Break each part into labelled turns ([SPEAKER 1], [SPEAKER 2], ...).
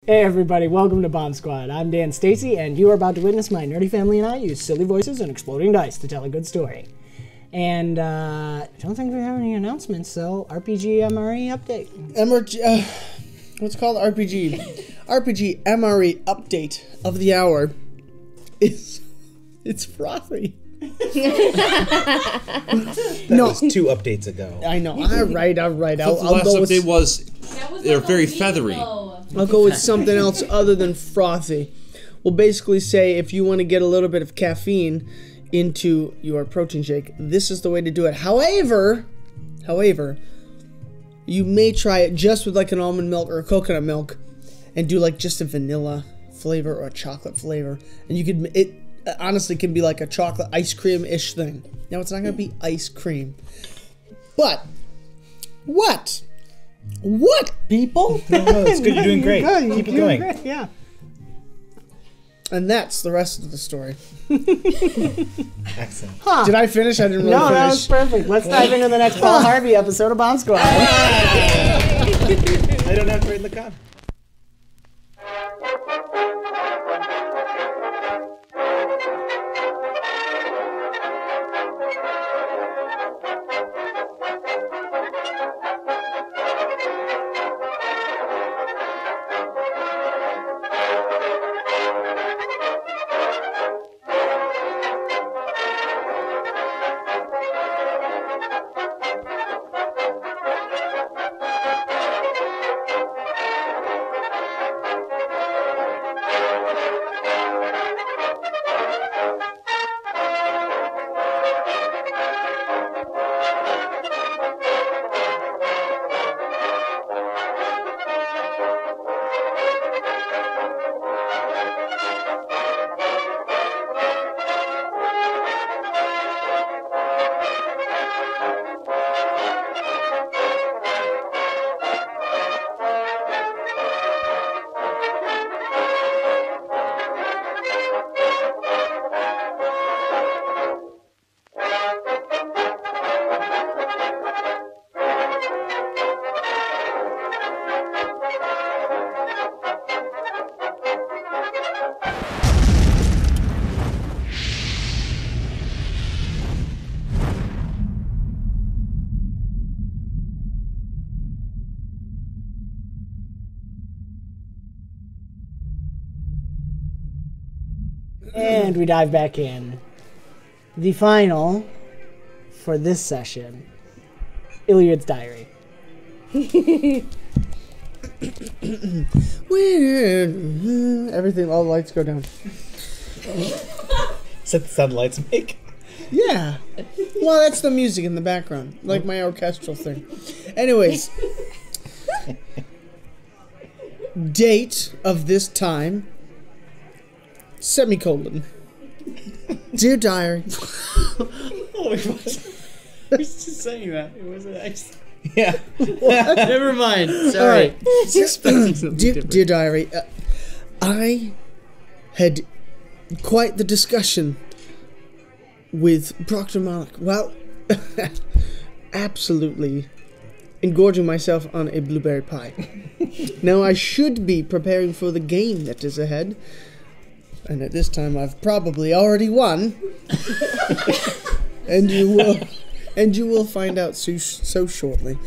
[SPEAKER 1] Hey everybody, welcome to BombSquad. I'm Dan Stacy, and you are about to witness my nerdy family and I use silly voices and exploding dice to tell a good story. And I don't think we have any announcements, so RPG MRE update.
[SPEAKER 2] What's it called? RPG MRE update of the hour is it's frothy.
[SPEAKER 3] That was 2 updates ago.
[SPEAKER 2] I know. All right.
[SPEAKER 4] The
[SPEAKER 2] I'll
[SPEAKER 4] last
[SPEAKER 2] go with,
[SPEAKER 4] update was they're very feathery.
[SPEAKER 2] I'll go with something else other than frothy. We'll basically say if you want to get a little bit of caffeine into your protein shake, this is the way to do it. However, you may try it just with like an almond milk or a coconut milk and do like just a vanilla flavor or a chocolate flavor. And you could, it honestly can be like a chocolate ice cream-ish thing. Now it's not going to be ice cream. But, what, people?
[SPEAKER 3] No, it's good. You're doing great.
[SPEAKER 1] Good.
[SPEAKER 3] Keep it going.
[SPEAKER 1] Great. Yeah.
[SPEAKER 2] And that's the rest of the story.
[SPEAKER 3] Excellent.
[SPEAKER 1] Huh.
[SPEAKER 2] Did I finish? I didn't really
[SPEAKER 1] No,
[SPEAKER 2] finish.
[SPEAKER 1] that was perfect. Let's dive into the next Paul Harvey episode of BombSquad.
[SPEAKER 3] I don't have to read the con.
[SPEAKER 1] And we dive back in. The final for this session, Ilyad's Diary.
[SPEAKER 2] Everything, all the lights go down.
[SPEAKER 3] Is that the sound lights make?
[SPEAKER 2] Yeah. Well, that's the music in the background, like my orchestral thing. Anyways. Date of this time, semicolon. Dear Diary.
[SPEAKER 5] Oh, it was just saying that. It wasn't actually.
[SPEAKER 3] Yeah.
[SPEAKER 5] Never mind. Sorry.
[SPEAKER 2] All right.
[SPEAKER 5] Expecting something different.
[SPEAKER 2] Dear Diary, I had quite the discussion with Proctor Malik. Well, absolutely engorging myself on a blueberry pie. Now, I should be preparing for the game that is ahead. And at this time, I've probably already won. and you will find out so shortly.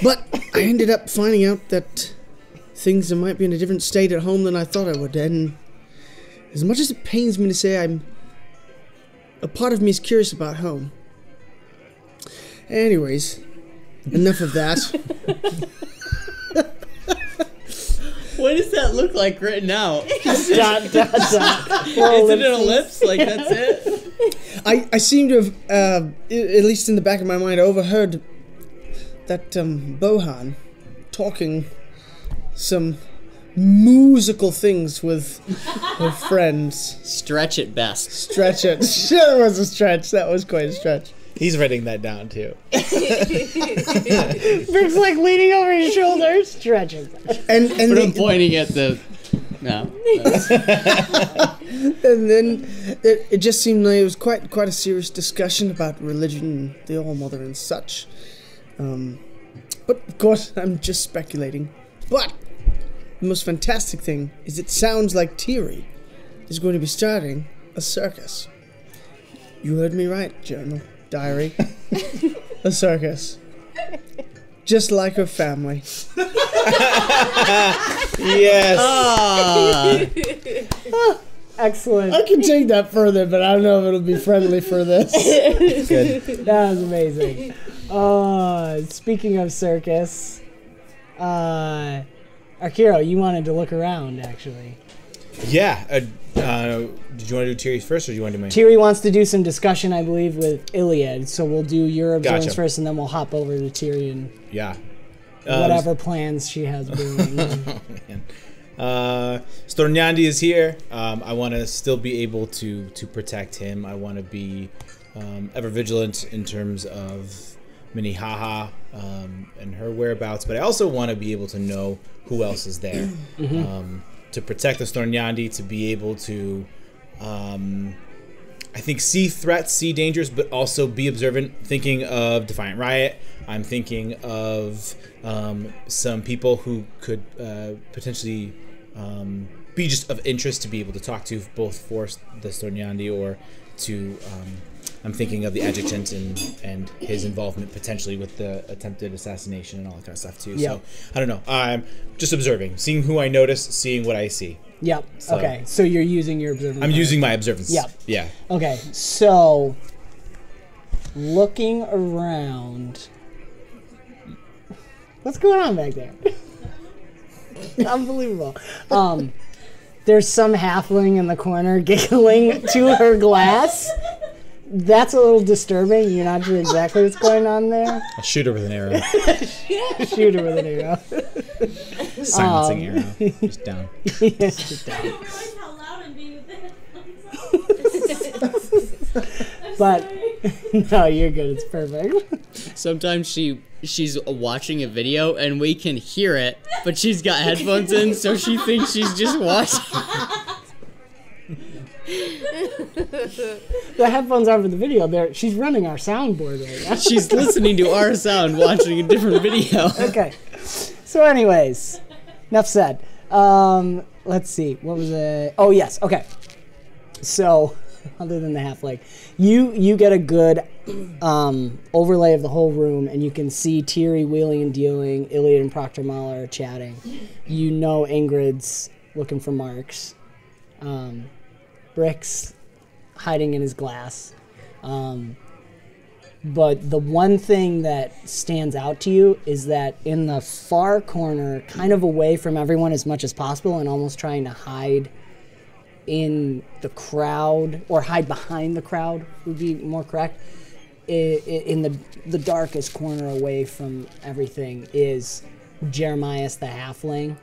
[SPEAKER 2] But I ended up finding out that things might be in a different state at home than I thought I would. And as much as it pains me to say, a part of me is curious about home. Anyways, enough of that.
[SPEAKER 5] What does that look like right now?
[SPEAKER 1] Dot.
[SPEAKER 5] Is it an ellipse? Like, that's it?
[SPEAKER 2] I seem to have, at least in the back of my mind, overheard that Bohan talking some musical things with her friends.
[SPEAKER 5] Stretch it best.
[SPEAKER 2] Stretch it. That was a stretch. That was quite a stretch.
[SPEAKER 3] He's writing that down too.
[SPEAKER 1] Brooks like leaning over his shoulder, stretching.
[SPEAKER 2] And
[SPEAKER 5] But I'm pointing at the... No.
[SPEAKER 2] And then it just seemed like it was quite a serious discussion about religion, the All-Mother and such. But of course, I'm just speculating. But the most fantastic thing is it sounds like Tiri is going to be starting a circus. You heard me right, journal, diary. A circus. Just like her family.
[SPEAKER 3] Yes.
[SPEAKER 1] Excellent.
[SPEAKER 2] I can take that further, but I don't know if it'll be friendly for this.
[SPEAKER 3] Good.
[SPEAKER 1] That was amazing. Speaking of circus, Akiro, you wanted to look around, actually.
[SPEAKER 3] Yeah. Did you want to do Tiri's first, or do you want to do mine?
[SPEAKER 1] Tiri wants to do some discussion, I believe, with Ilyad, so we'll do your observance
[SPEAKER 3] Gotcha.
[SPEAKER 1] first, and then we'll hop over to Tiri and
[SPEAKER 3] Yeah.
[SPEAKER 1] whatever plans she has brewing.
[SPEAKER 3] Oh, man. Stornyandi is here. I want to still be able to protect him. I want to be ever vigilant in terms of Minnehaha and her whereabouts, but I also want to be able to know who else is there. To protect the Stornyandi, to be able to, I think, see threats, see dangers, but also be observant. Thinking of Defiant Riot, I'm thinking of some people who could potentially be just of interest to be able to talk to, both for the Stornyandi or to. I'm thinking of the adjutant and his involvement potentially with the attempted assassination and all that kind of stuff too.
[SPEAKER 1] Yep.
[SPEAKER 3] So I don't know. I'm just observing, seeing who I notice, seeing what I see.
[SPEAKER 1] Yep.
[SPEAKER 3] So-
[SPEAKER 1] Okay. So you're using your observance.
[SPEAKER 3] I'm using my observance.
[SPEAKER 1] Yep.
[SPEAKER 3] Yeah.
[SPEAKER 1] Okay. So looking around, what's going on back there? Unbelievable. There's some halfling in the corner giggling to her glass. That's a little disturbing. You're not sure exactly what's going on there.
[SPEAKER 3] I'll shoot her with an arrow.
[SPEAKER 1] Shoot her with an arrow.
[SPEAKER 3] Silencing arrow. Just down.
[SPEAKER 1] Yes, just down.
[SPEAKER 6] realize how loud I'm being with it.
[SPEAKER 1] But no, you're good. It's perfect.
[SPEAKER 5] Sometimes she's watching a video and we can hear it, but she's got headphones in, so she thinks she's just watching.
[SPEAKER 1] The headphones are for the video. She's running our soundboard right now.
[SPEAKER 5] She's listening to our sound, watching a different video.
[SPEAKER 1] Okay. So, anyways, enough said. Let's see. What was it? Oh, yes. Okay. So, other than the half leg, you get a good overlay of the whole room, and you can see Tiri wheeling and dealing. Ilyad and Proctor Mahler are chatting. You know Ingrid's looking for marks. Brick's hiding in his glass. But the one thing that stands out to you is that in the far corner, kind of away from everyone as much as possible and almost trying to hide in the crowd, or hide behind the crowd would be more correct, in the darkest corner away from everything is Jeremias the halfling,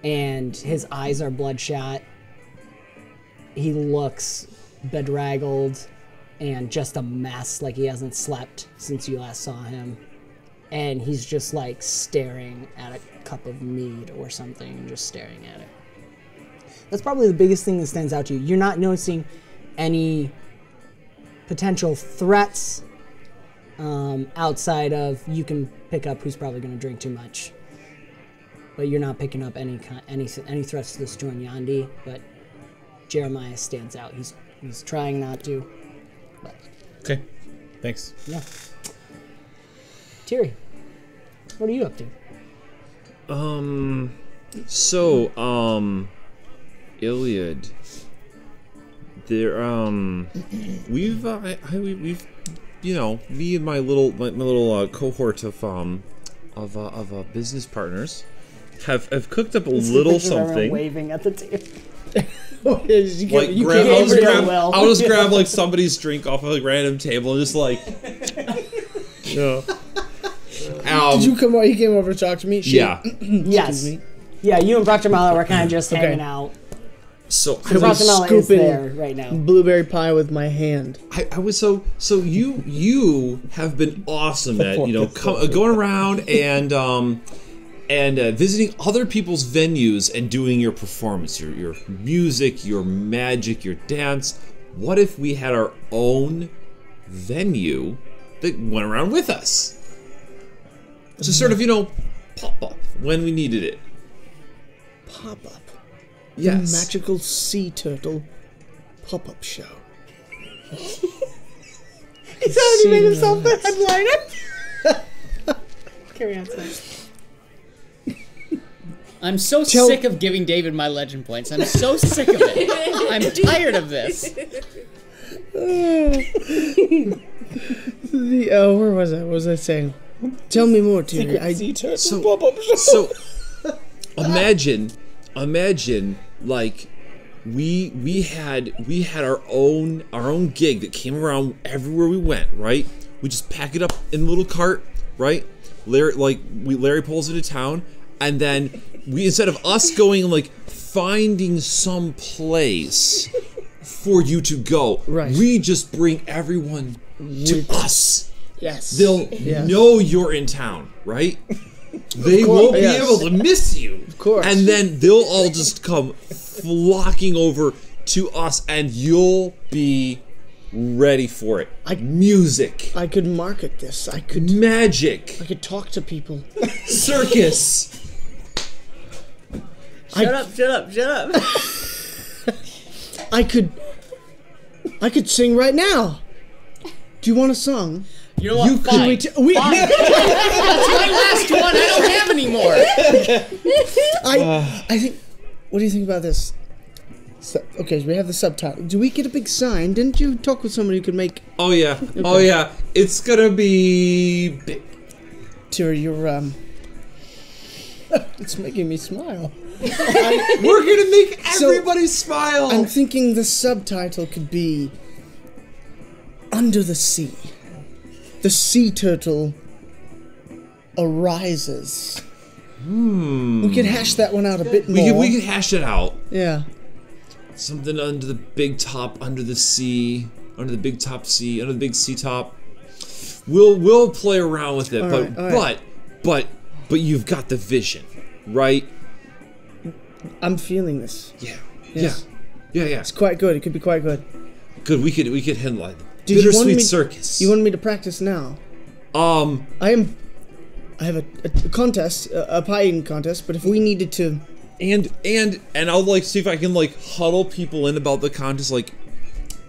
[SPEAKER 1] and his eyes are bloodshot. He looks bedraggled and just a mess, like he hasn't slept since you last saw him. And he's just like staring at a cup of mead or something and just staring at it. That's probably the biggest thing that stands out to you. You're not noticing any potential threats outside of you can pick up who's probably going to drink too much. But you're not picking up any threats to this Stornyandi, but Jeremiah stands out. He's trying not to. But
[SPEAKER 3] Okay. Thanks.
[SPEAKER 1] yeah. Tiri, what are you up to?
[SPEAKER 4] Ilyad. There, we've, you know, me and my little cohort of business partners have cooked up a little
[SPEAKER 1] Pictures of everyone
[SPEAKER 4] something.
[SPEAKER 1] waving at the table.
[SPEAKER 4] Like,
[SPEAKER 1] you
[SPEAKER 4] grab,
[SPEAKER 1] can't
[SPEAKER 4] I'll just
[SPEAKER 1] read
[SPEAKER 4] grab,
[SPEAKER 1] it well.
[SPEAKER 4] I'll just grab like somebody's drink off of a random table and just like, you know.
[SPEAKER 2] Did you come over? You came over to talk to me?
[SPEAKER 4] Yeah.
[SPEAKER 1] Yes.
[SPEAKER 2] me.
[SPEAKER 1] Yeah, you and Proctor Mahler were kind of just
[SPEAKER 2] Okay.
[SPEAKER 1] hanging out.
[SPEAKER 4] So
[SPEAKER 1] Proctor Mahler is
[SPEAKER 2] scooping
[SPEAKER 1] there right now.
[SPEAKER 2] blueberry pie with my hand.
[SPEAKER 4] I was so you have been awesome at going around and visiting other people's venues and doing your performance, your music, your magic, your dance. What if we had our own venue that went around with us? Just sort of, pop up when we needed it.
[SPEAKER 2] pop-up.
[SPEAKER 4] Yes.
[SPEAKER 2] The Magical Sea Turtle pop-up show.
[SPEAKER 1] He's already made himself the headliner. Carry on, son.
[SPEAKER 5] I'm so sick of giving David my legend points. I'm so sick of it. I'm tired of this.
[SPEAKER 2] Where was I? What was I saying? Tell me more, Tiri.
[SPEAKER 4] So imagine, like we had our own gig that came around everywhere we went, right? We just pack it up in a little cart, right? Larry pulls into town, and then we, instead of us going and like finding some place for you to go,
[SPEAKER 2] right,
[SPEAKER 4] we just bring everyone to us.
[SPEAKER 2] Yes.
[SPEAKER 4] They'll know you're in town, right? They won't be able to miss you.
[SPEAKER 2] Of course.
[SPEAKER 4] And then they'll all just come flocking over to us, and you'll be ready for it. Music.
[SPEAKER 2] I could market this. I could
[SPEAKER 4] magic.
[SPEAKER 2] I could talk to people.
[SPEAKER 4] Circus.
[SPEAKER 5] Shut up.
[SPEAKER 2] I could sing right now. Do you want a song?
[SPEAKER 5] You know what? Fine.
[SPEAKER 2] Fine.
[SPEAKER 5] That's my last one. I don't have any more.
[SPEAKER 2] I think. What do you think about this? Okay, so we have the subtitle. Do we get a big sign? Didn't you talk with somebody who could make?
[SPEAKER 4] Oh yeah. Okay. Oh yeah. It's gonna be big.
[SPEAKER 2] Tiri, you're it's making me smile.
[SPEAKER 4] We're gonna make everybody smile.
[SPEAKER 2] I'm thinking the subtitle could be Under the Sea. The sea turtle arises. We could hash that one out a bit more.
[SPEAKER 4] We could hash it out.
[SPEAKER 2] Yeah.
[SPEAKER 4] Something under the big top, under the sea, under the big top sea, under the big sea top. We'll play around with it, but you've got the vision, right?
[SPEAKER 2] I'm feeling this.
[SPEAKER 4] Yeah.
[SPEAKER 2] Yes.
[SPEAKER 4] Yeah.
[SPEAKER 2] It's quite good. It could be quite good.
[SPEAKER 4] Good. We could headline
[SPEAKER 2] Did you want
[SPEAKER 4] Bittersweet
[SPEAKER 2] me-
[SPEAKER 4] Circus.
[SPEAKER 2] You wanted me to practice now? I have a contest, a pie eating contest, but if we needed to...
[SPEAKER 4] And I'll like see if I can like huddle people in about the contest. Like,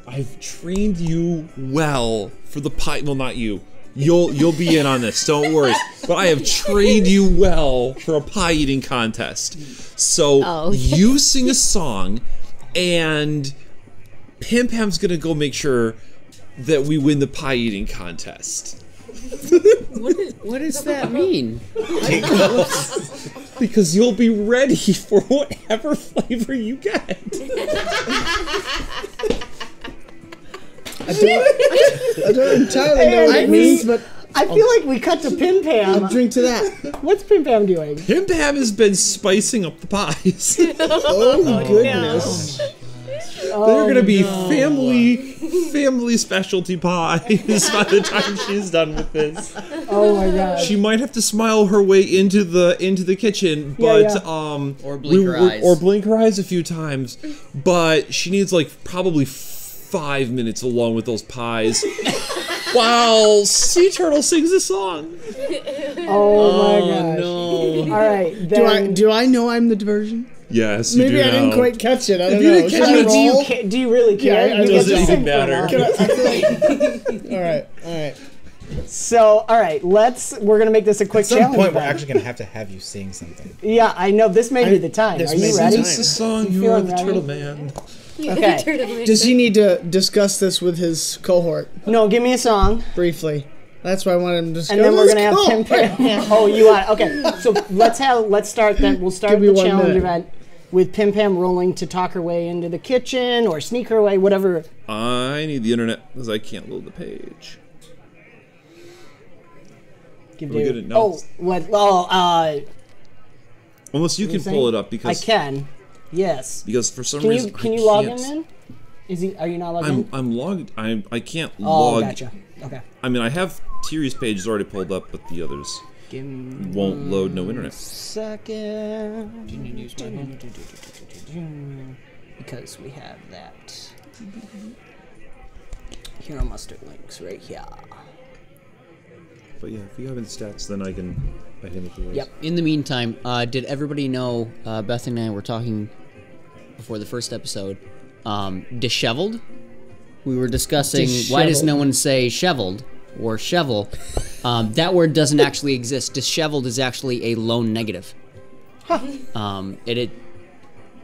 [SPEAKER 4] I've trained you well for the pie. Well, not you. You'll be in on this. Don't worry. But I have trained you well for a pie eating contest. So you sing a song, and PimPam's gonna go make sure that we win the pie eating contest.
[SPEAKER 5] What does that mean?
[SPEAKER 4] Because you'll be ready for whatever flavor you get.
[SPEAKER 2] I don't entirely know what it means, but
[SPEAKER 1] I feel like we cut to PimPam.
[SPEAKER 2] I'll drink to that.
[SPEAKER 1] What's PimPam doing?
[SPEAKER 4] PimPam has been spicing up the pies.
[SPEAKER 2] Oh, goodness.
[SPEAKER 4] They're gonna be family specialty pies by the time she's done with this.
[SPEAKER 1] Oh my god.
[SPEAKER 4] She might have to smile her way into the kitchen, but
[SPEAKER 5] or blink her eyes.
[SPEAKER 4] or blink her eyes a few times. But she needs like probably 5 minutes along with those pies while Sea Turtle sings a song.
[SPEAKER 1] Oh my gosh.
[SPEAKER 5] No.
[SPEAKER 1] All right. Then,
[SPEAKER 2] Do I know I'm the diversion?
[SPEAKER 4] Yes, you
[SPEAKER 2] Maybe
[SPEAKER 4] do
[SPEAKER 2] I didn't
[SPEAKER 4] now.
[SPEAKER 2] quite catch it. I don't
[SPEAKER 4] you
[SPEAKER 2] know.
[SPEAKER 4] didn't
[SPEAKER 2] Should
[SPEAKER 4] catch
[SPEAKER 2] I
[SPEAKER 4] it,
[SPEAKER 2] roll?
[SPEAKER 1] do you really care?
[SPEAKER 2] Yeah,
[SPEAKER 1] You
[SPEAKER 2] it
[SPEAKER 1] get
[SPEAKER 4] doesn't
[SPEAKER 1] to
[SPEAKER 4] even
[SPEAKER 1] sing for
[SPEAKER 4] matter.
[SPEAKER 1] now.
[SPEAKER 2] All right.
[SPEAKER 1] So, all right, we're gonna make this a quick
[SPEAKER 3] At some
[SPEAKER 1] challenge.
[SPEAKER 3] point, we're
[SPEAKER 1] then.
[SPEAKER 3] actually gonna have to have you sing something.
[SPEAKER 1] Yeah, I know. This may be the time.
[SPEAKER 2] this
[SPEAKER 1] Are
[SPEAKER 2] may
[SPEAKER 1] you
[SPEAKER 2] be
[SPEAKER 1] ready?
[SPEAKER 2] the
[SPEAKER 4] It's the song
[SPEAKER 1] You
[SPEAKER 4] "You're
[SPEAKER 1] feeling
[SPEAKER 4] the
[SPEAKER 1] ready?
[SPEAKER 4] Turtle Man."
[SPEAKER 1] Okay.
[SPEAKER 2] Does he need to discuss this with his cohort
[SPEAKER 1] No, give me a song,
[SPEAKER 2] briefly? That's why I wanted him to discuss.
[SPEAKER 1] and then we're gonna have
[SPEAKER 2] Let's go.
[SPEAKER 1] PimPam. Oh, you want? Okay. So let's start then. We'll start
[SPEAKER 2] Give me
[SPEAKER 1] the
[SPEAKER 2] 1
[SPEAKER 1] challenge
[SPEAKER 2] minute.
[SPEAKER 1] event with PimPam rolling to talk her way into the kitchen or sneak her way, whatever.
[SPEAKER 4] I need the internet because I can't load the page.
[SPEAKER 1] Give
[SPEAKER 4] Are we
[SPEAKER 1] David-
[SPEAKER 4] good at notes? Unless you can
[SPEAKER 1] saying?
[SPEAKER 4] pull it up
[SPEAKER 1] I
[SPEAKER 4] because
[SPEAKER 1] can. Yes.
[SPEAKER 4] for some
[SPEAKER 1] Can
[SPEAKER 4] reason
[SPEAKER 1] you can
[SPEAKER 4] I
[SPEAKER 1] you log in
[SPEAKER 4] can't-
[SPEAKER 1] then? Are you not logged in?
[SPEAKER 4] I'm logged. I can't
[SPEAKER 1] Oh,
[SPEAKER 4] log.
[SPEAKER 1] gotcha. Okay.
[SPEAKER 4] I mean, I have Tiri's page is already pulled up, but the others
[SPEAKER 1] Give me
[SPEAKER 4] won't load. No internet.
[SPEAKER 1] second. Because we have that. Hero mustard links right here.
[SPEAKER 4] But yeah, if you have any stats, then I can I can make yours.
[SPEAKER 1] Yep.
[SPEAKER 5] In the meantime, did everybody know, Beth and I were talking before the first episode, disheveled? We were discussing why does no one say sheveled or shevel? That word doesn't actually exist. Disheveled is actually a lone negative.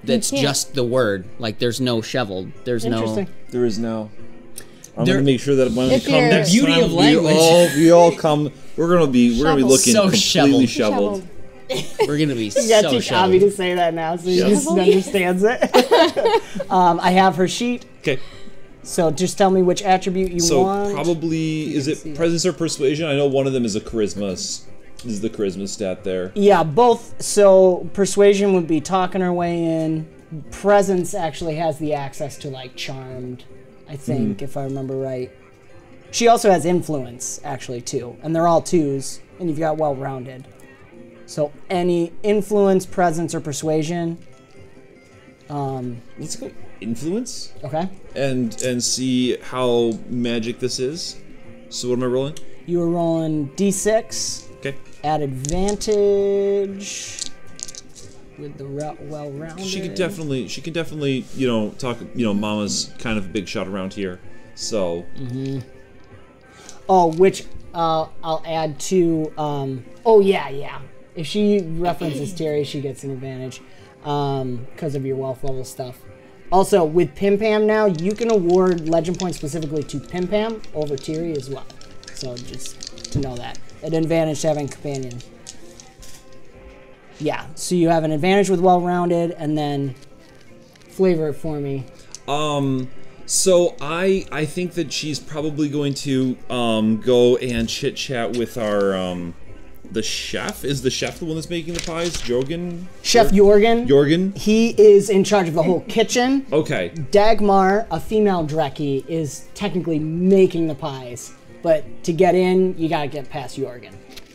[SPEAKER 5] That's just the word. Like, there's no sheveled. There's
[SPEAKER 1] Interesting.
[SPEAKER 4] There is no. I'm gonna make sure that when we come
[SPEAKER 1] you're-
[SPEAKER 4] next
[SPEAKER 5] Beauty
[SPEAKER 4] time,
[SPEAKER 5] of language.
[SPEAKER 4] we all come. We're gonna be looking
[SPEAKER 5] So
[SPEAKER 4] completely
[SPEAKER 5] shoveled.
[SPEAKER 4] shoveled.
[SPEAKER 5] We're gonna be
[SPEAKER 1] You gotta
[SPEAKER 5] so
[SPEAKER 1] teach Abby
[SPEAKER 5] shoveled.
[SPEAKER 1] to say that now so he
[SPEAKER 4] Yes.
[SPEAKER 1] just understands it. I have her sheet,
[SPEAKER 4] Okay.
[SPEAKER 1] so just tell me which attribute you
[SPEAKER 4] So
[SPEAKER 1] want.
[SPEAKER 4] probably is it presence or persuasion? I know one of them is a charisma. Is the charisma stat there?
[SPEAKER 1] Yeah, both. So persuasion would be talking her way in. Presence actually has the access to like charmed, I think, if I remember right. She also has influence actually too, and they're all 2s, and you've got well-rounded. So any influence, presence, or persuasion.
[SPEAKER 4] Let's go influence
[SPEAKER 1] Okay.
[SPEAKER 4] and see how magic this is. So what am I rolling?
[SPEAKER 1] You were rolling d6
[SPEAKER 4] Okay.
[SPEAKER 1] at advantage with the well-rounded.
[SPEAKER 4] She can definitely, talk. Mama's kind of a big shot around here. So
[SPEAKER 1] Oh, which I'll add to. Oh yeah. If she references Tiri, she gets an advantage because of your wealth level stuff. Also, with PimPam now, you can award legend points specifically to PimPam over Tiri as well. So just to know that. An advantage to having a companion. Yeah, so you have an advantage with well-rounded, and then flavor it for me.
[SPEAKER 4] So I think that she's probably going to go and chit chat with our the chef. Is the chef the one that's making the pies? Jorgen?
[SPEAKER 1] Chef Jorgen.
[SPEAKER 4] Jorgen?
[SPEAKER 1] He is in charge of the whole kitchen.
[SPEAKER 4] Okay.
[SPEAKER 1] Dagmar, a female Dreki, is technically making the pies, but to get in, you gotta get past Jorgen.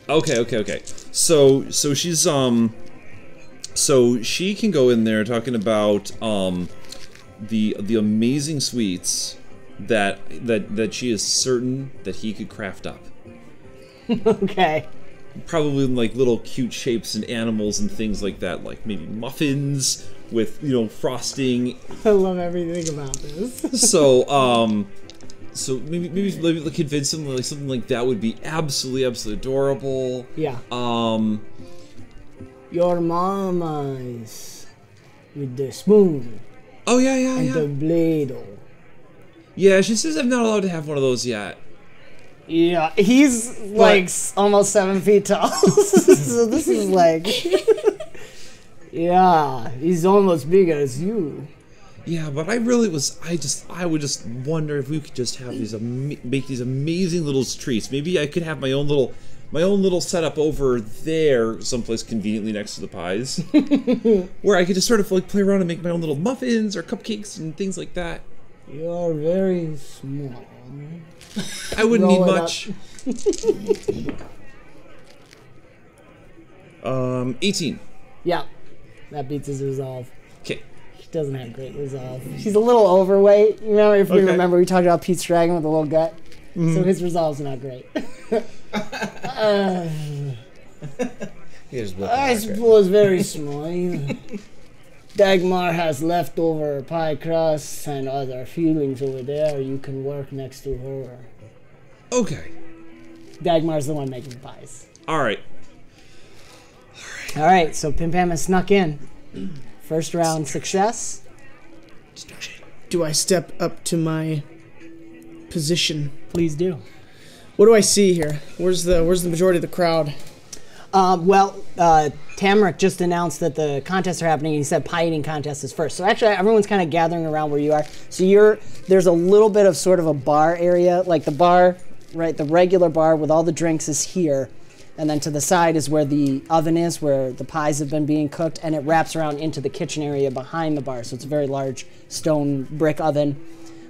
[SPEAKER 4] Okay. So she's so she can go in there talking about the amazing sweets that she is certain that he could craft up.
[SPEAKER 1] Okay.
[SPEAKER 4] Probably in like little cute shapes and animals and things like that, like maybe muffins with frosting.
[SPEAKER 1] I love everything about this.
[SPEAKER 4] So maybe convince him like something like that would be absolutely adorable.
[SPEAKER 1] Yeah. Your mama's with the spoon
[SPEAKER 4] Oh yeah.
[SPEAKER 1] and the ladle.
[SPEAKER 4] Yeah, she says I'm not allowed to have one of those yet.
[SPEAKER 1] Yeah, he's like almost 7 feet tall. So this is like, yeah, he's almost bigger as you.
[SPEAKER 4] Yeah, but I would just wonder if we could just have these make these amazing little treats. Maybe I could have my own little setup over there, someplace conveniently next to the pies, where I could just sort of like play around and make my own little muffins or cupcakes and things like that.
[SPEAKER 1] You're very small.
[SPEAKER 4] I wouldn't need
[SPEAKER 1] Roll it
[SPEAKER 4] much. 18.
[SPEAKER 1] Yeah, that beats his resolve.
[SPEAKER 4] Okay.
[SPEAKER 1] She doesn't have great resolve. She's a little overweight. You know, if we remember, we talked about Pete's Dragon with a little gut. So his resolve's not great. I suppose very small. Dagmar has leftover pie crusts and other feelings over there. You can work next to her.
[SPEAKER 4] Okay.
[SPEAKER 1] Dagmar's the one making the pies.
[SPEAKER 4] All right.
[SPEAKER 1] All right, so PimPam has snuck in. First round success.
[SPEAKER 2] Do I step up to my position?
[SPEAKER 1] Please do.
[SPEAKER 2] What do I see here? Where's the majority of the crowd?
[SPEAKER 1] Tamrick just announced that the contests are happening, and he said pie eating contest is first. So actually, everyone's kind of gathering around where you are. So there's a little bit of sort of a bar area, like the bar, right? The regular bar with all the drinks is here, and then to the side is where the oven is, where the pies have been being cooked, and it wraps around into the kitchen area behind the bar. So it's a very large stone brick oven,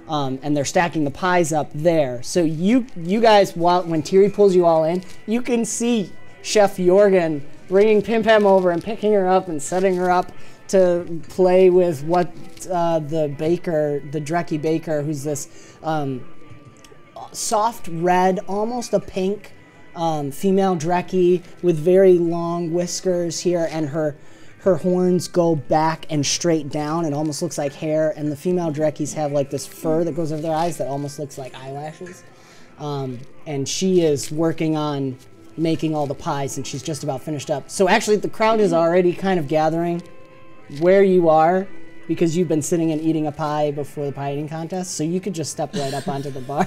[SPEAKER 1] and they're stacking the pies up there. So you guys, when Tiri pulls you all in, you can see Chef Jorgen bringing PimPam over and picking her up and setting her up to play with what the Dreki baker, who's this soft red, almost a pink female Dreki with very long whiskers here, and her horns go back and straight down. It almost looks like hair, and the female Drekis have like this fur that goes over their eyes that almost looks like eyelashes. And she is working on making all the pies, and she's just about finished up. So actually the crowd is already kind of gathering where you are, because you've been sitting and eating a pie before the pie eating contest, so you could just step right up onto the bar.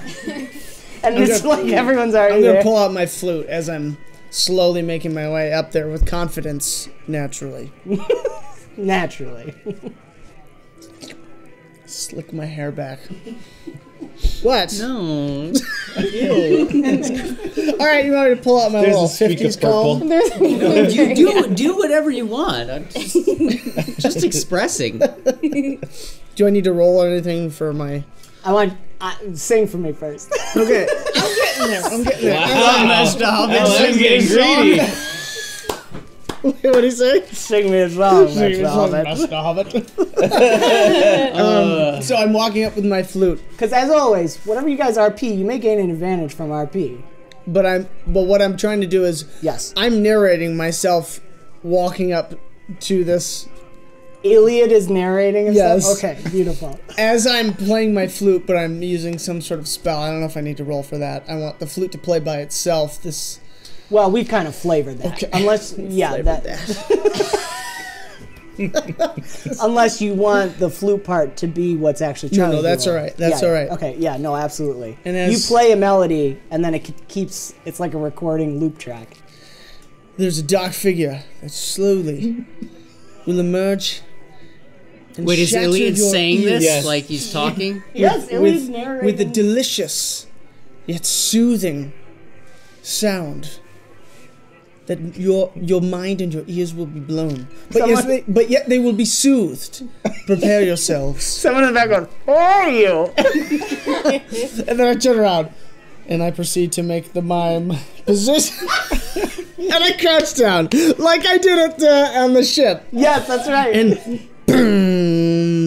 [SPEAKER 1] And it's like everyone's already there.
[SPEAKER 2] I'm gonna pull out my flute as I'm slowly making my way up there with confidence, naturally.
[SPEAKER 1] Naturally.
[SPEAKER 2] Slick my hair back. What?
[SPEAKER 5] No.
[SPEAKER 2] Alright, you want me to pull out my
[SPEAKER 3] There's
[SPEAKER 2] little
[SPEAKER 3] a streak of
[SPEAKER 2] 50s comb?
[SPEAKER 5] Do whatever you want. I'm just expressing.
[SPEAKER 2] Do I need to roll anything for my...
[SPEAKER 1] Sing for me first.
[SPEAKER 2] Okay. I'm getting there.
[SPEAKER 3] Wow. I'm getting greedy.
[SPEAKER 2] What did he say?
[SPEAKER 1] Sing me a song,
[SPEAKER 2] So I'm walking up with my flute,
[SPEAKER 1] because as always, whenever you guys RP, you may gain an advantage from RP.
[SPEAKER 2] but what I'm trying to do is
[SPEAKER 1] Yes.
[SPEAKER 2] I'm narrating myself walking up to this
[SPEAKER 1] Ilyad is narrating and
[SPEAKER 2] Yes.
[SPEAKER 1] stuff? Okay, beautiful.
[SPEAKER 2] as I'm playing my flute, but I'm using some sort of spell. I don't know if I need to roll for that. I want the flute to play by itself.
[SPEAKER 1] Well, we've kind of flavored that.
[SPEAKER 2] Okay.
[SPEAKER 1] Unless, unless you want the flute part to be what's actually trying to
[SPEAKER 2] No, that's
[SPEAKER 1] do.
[SPEAKER 2] all right. That's
[SPEAKER 1] Yeah,
[SPEAKER 2] all right.
[SPEAKER 1] Okay, yeah, no, absolutely.
[SPEAKER 2] And as-
[SPEAKER 1] you play a melody, and then it keeps, it's like a recording loop track.
[SPEAKER 2] There's a dark figure that slowly will emerge. And
[SPEAKER 5] Wait, is
[SPEAKER 2] shatter
[SPEAKER 5] Ilyad
[SPEAKER 2] your
[SPEAKER 5] saying this
[SPEAKER 2] ears
[SPEAKER 5] like he's talking?
[SPEAKER 1] Yes, Ilyad's
[SPEAKER 2] with
[SPEAKER 1] narrating.
[SPEAKER 2] the delicious yet soothing sound that your mind and your ears will be blown. But yet they will be soothed. Prepare yourselves.
[SPEAKER 1] Someone in the back goes, "Who are you?"
[SPEAKER 2] And then I turn around and I proceed to make the mime position. And I crouch down like I did on the ship.
[SPEAKER 1] Yes, that's right.
[SPEAKER 2] And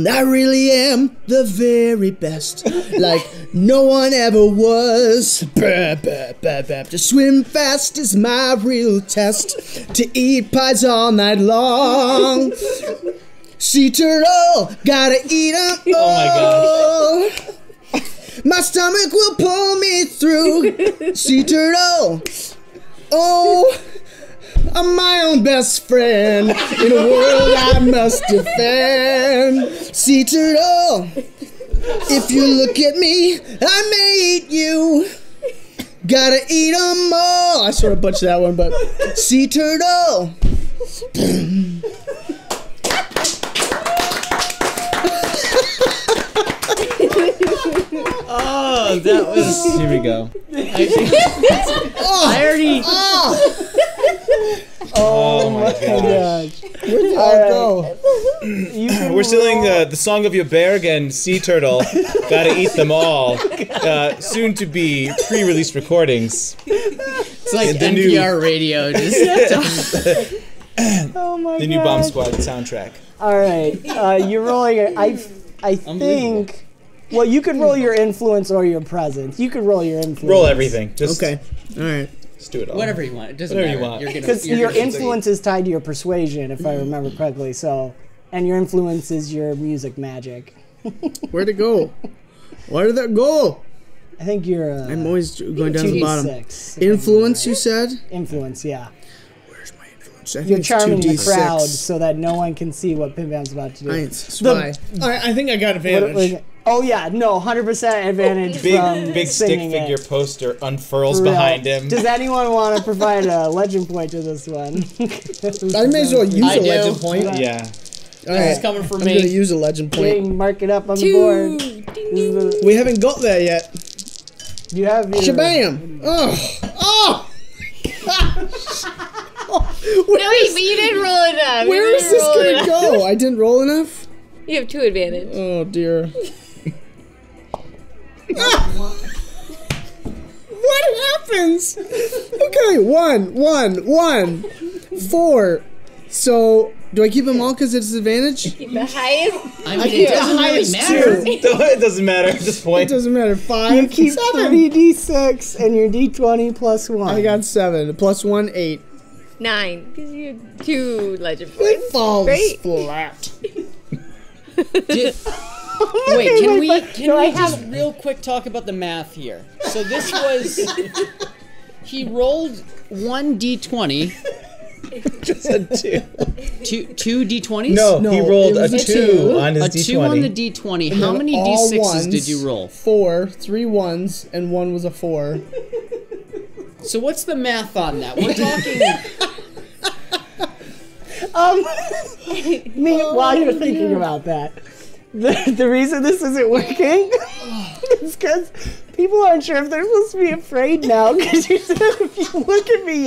[SPEAKER 2] I really am the very best, like no one ever was. To swim fast is my real test. To eat pies all night long. Sea turtle, gotta eat 'em.
[SPEAKER 3] Oh my
[SPEAKER 2] gosh. My stomach will pull me through. Sea turtle. Oh. I'm my own best friend in a world I must defend. Sea turtle, if you look at me, I may eat you. Gotta eat 'em all. I sort of butchered that one, but sea turtle.
[SPEAKER 5] Oh, that was.
[SPEAKER 3] Here we go.
[SPEAKER 5] I already.
[SPEAKER 3] Oh my gosh.
[SPEAKER 2] Where did I go?
[SPEAKER 3] We're stealing the Song of Yoberg and Sea Turtle. Gotta eat them all. Soon to be pre-released recordings.
[SPEAKER 5] It's like
[SPEAKER 3] The new-
[SPEAKER 5] NPR radio. Just.
[SPEAKER 1] Oh my
[SPEAKER 3] The new BombSquad soundtrack.
[SPEAKER 1] All right, you're rolling it. I think. Well, you could roll your influence or your presence. You could roll your influence.
[SPEAKER 3] Roll everything. Just
[SPEAKER 2] Okay, all right.
[SPEAKER 3] Just do it all.
[SPEAKER 5] Whatever you want. It doesn't
[SPEAKER 3] Whatever you
[SPEAKER 5] matter.
[SPEAKER 3] want.
[SPEAKER 5] You're gonna.
[SPEAKER 1] Because
[SPEAKER 5] you're
[SPEAKER 1] your
[SPEAKER 5] gonna-
[SPEAKER 1] influence is tied to your persuasion, if I remember correctly. So, and your influence is your music magic.
[SPEAKER 2] Where'd it go? Where did that go?
[SPEAKER 1] I think you're.
[SPEAKER 2] I'm always going down to the bottom.
[SPEAKER 1] 2d6.
[SPEAKER 2] Influence, you said?
[SPEAKER 1] Influence, yeah.
[SPEAKER 2] Where's my influence? I think
[SPEAKER 1] You're
[SPEAKER 2] it's
[SPEAKER 1] charming the
[SPEAKER 2] 2d6.
[SPEAKER 1] crowd so that no one can see what PimPam's about to do.
[SPEAKER 2] I ain't spy. I think I got advantage.
[SPEAKER 1] Oh yeah, no, 100% advantage from
[SPEAKER 3] Big stick
[SPEAKER 1] singing
[SPEAKER 3] figure
[SPEAKER 1] it.
[SPEAKER 3] poster unfurls
[SPEAKER 1] For real.
[SPEAKER 3] behind him.
[SPEAKER 1] Does anyone want to provide a legend point to this one?
[SPEAKER 2] I may as well use
[SPEAKER 5] I
[SPEAKER 2] a
[SPEAKER 5] do.
[SPEAKER 2] legend point.
[SPEAKER 3] Yeah.
[SPEAKER 2] All
[SPEAKER 5] This is
[SPEAKER 2] right.
[SPEAKER 5] coming from
[SPEAKER 2] I'm gonna
[SPEAKER 5] me.
[SPEAKER 2] use a legend point.
[SPEAKER 1] Ding, mark it up on the board. This is the,
[SPEAKER 2] We haven't got there yet.
[SPEAKER 1] you have your...
[SPEAKER 2] Shabam! Oh! Oh!
[SPEAKER 7] No, wait, but you didn't roll enough. You
[SPEAKER 2] Where is
[SPEAKER 7] didn't
[SPEAKER 2] this
[SPEAKER 7] roll
[SPEAKER 2] gonna
[SPEAKER 7] enough.
[SPEAKER 2] go? I didn't roll enough?
[SPEAKER 7] You have 2 advantage.
[SPEAKER 2] Oh dear. What happens? Okay, 1, 1, 1, 4. So Do I keep them all because it's advantage?
[SPEAKER 7] Keep the highest.
[SPEAKER 5] I mean, it doesn't really matter.
[SPEAKER 3] It doesn't matter at this
[SPEAKER 2] It
[SPEAKER 3] point.
[SPEAKER 2] doesn't matter. 5,
[SPEAKER 1] You keep
[SPEAKER 2] 7.
[SPEAKER 1] 3d6 and your d20 plus 1.
[SPEAKER 2] I got 7. Plus 1, 8.
[SPEAKER 7] 9. Because you have 2 legend
[SPEAKER 2] It
[SPEAKER 7] points.
[SPEAKER 2] falls
[SPEAKER 7] Great.
[SPEAKER 2] flat.
[SPEAKER 5] Wait, can we
[SPEAKER 1] I
[SPEAKER 5] just real quick talk about the math here? So this was he rolled 1 d20,
[SPEAKER 3] Just a 2.
[SPEAKER 5] two d20s.
[SPEAKER 3] No, he rolled
[SPEAKER 2] it
[SPEAKER 3] a
[SPEAKER 2] was a
[SPEAKER 3] 2
[SPEAKER 2] 2.
[SPEAKER 3] on his
[SPEAKER 5] A
[SPEAKER 3] d20.
[SPEAKER 5] 2 on the d20. How
[SPEAKER 2] And
[SPEAKER 5] many
[SPEAKER 2] all
[SPEAKER 5] d6s
[SPEAKER 2] ones,
[SPEAKER 5] did you roll?
[SPEAKER 2] 4, 3 1s, and 1 was a 4.
[SPEAKER 5] So what's the math on that? We're talking.
[SPEAKER 1] While you're thinking about that, the reason this isn't working is because people aren't sure if they're supposed to be afraid now. Because you said if you look at me,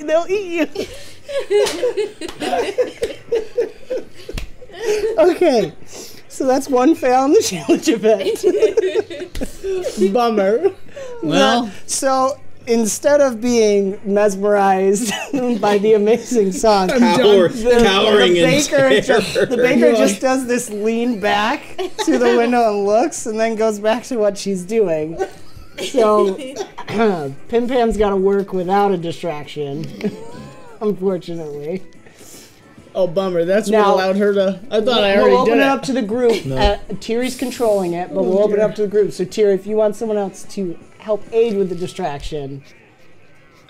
[SPEAKER 1] they'll eat you. Okay, so that's one fail on the challenge event.
[SPEAKER 2] Bummer.
[SPEAKER 5] Well,
[SPEAKER 1] So instead of being mesmerized by the amazing song,
[SPEAKER 3] Cowering in terror.
[SPEAKER 1] the baker just does this lean back to the window and looks, and then goes back to what she's doing. So PimPam's got to work without a distraction, unfortunately.
[SPEAKER 2] Oh, bummer. That's
[SPEAKER 1] Now-
[SPEAKER 2] what allowed her to. I thought I already
[SPEAKER 1] We'll open
[SPEAKER 2] did
[SPEAKER 1] it up to the group. Tiri's controlling it, but we'll open it up to the group. So Tiri, if you want someone else to help aid with the distraction,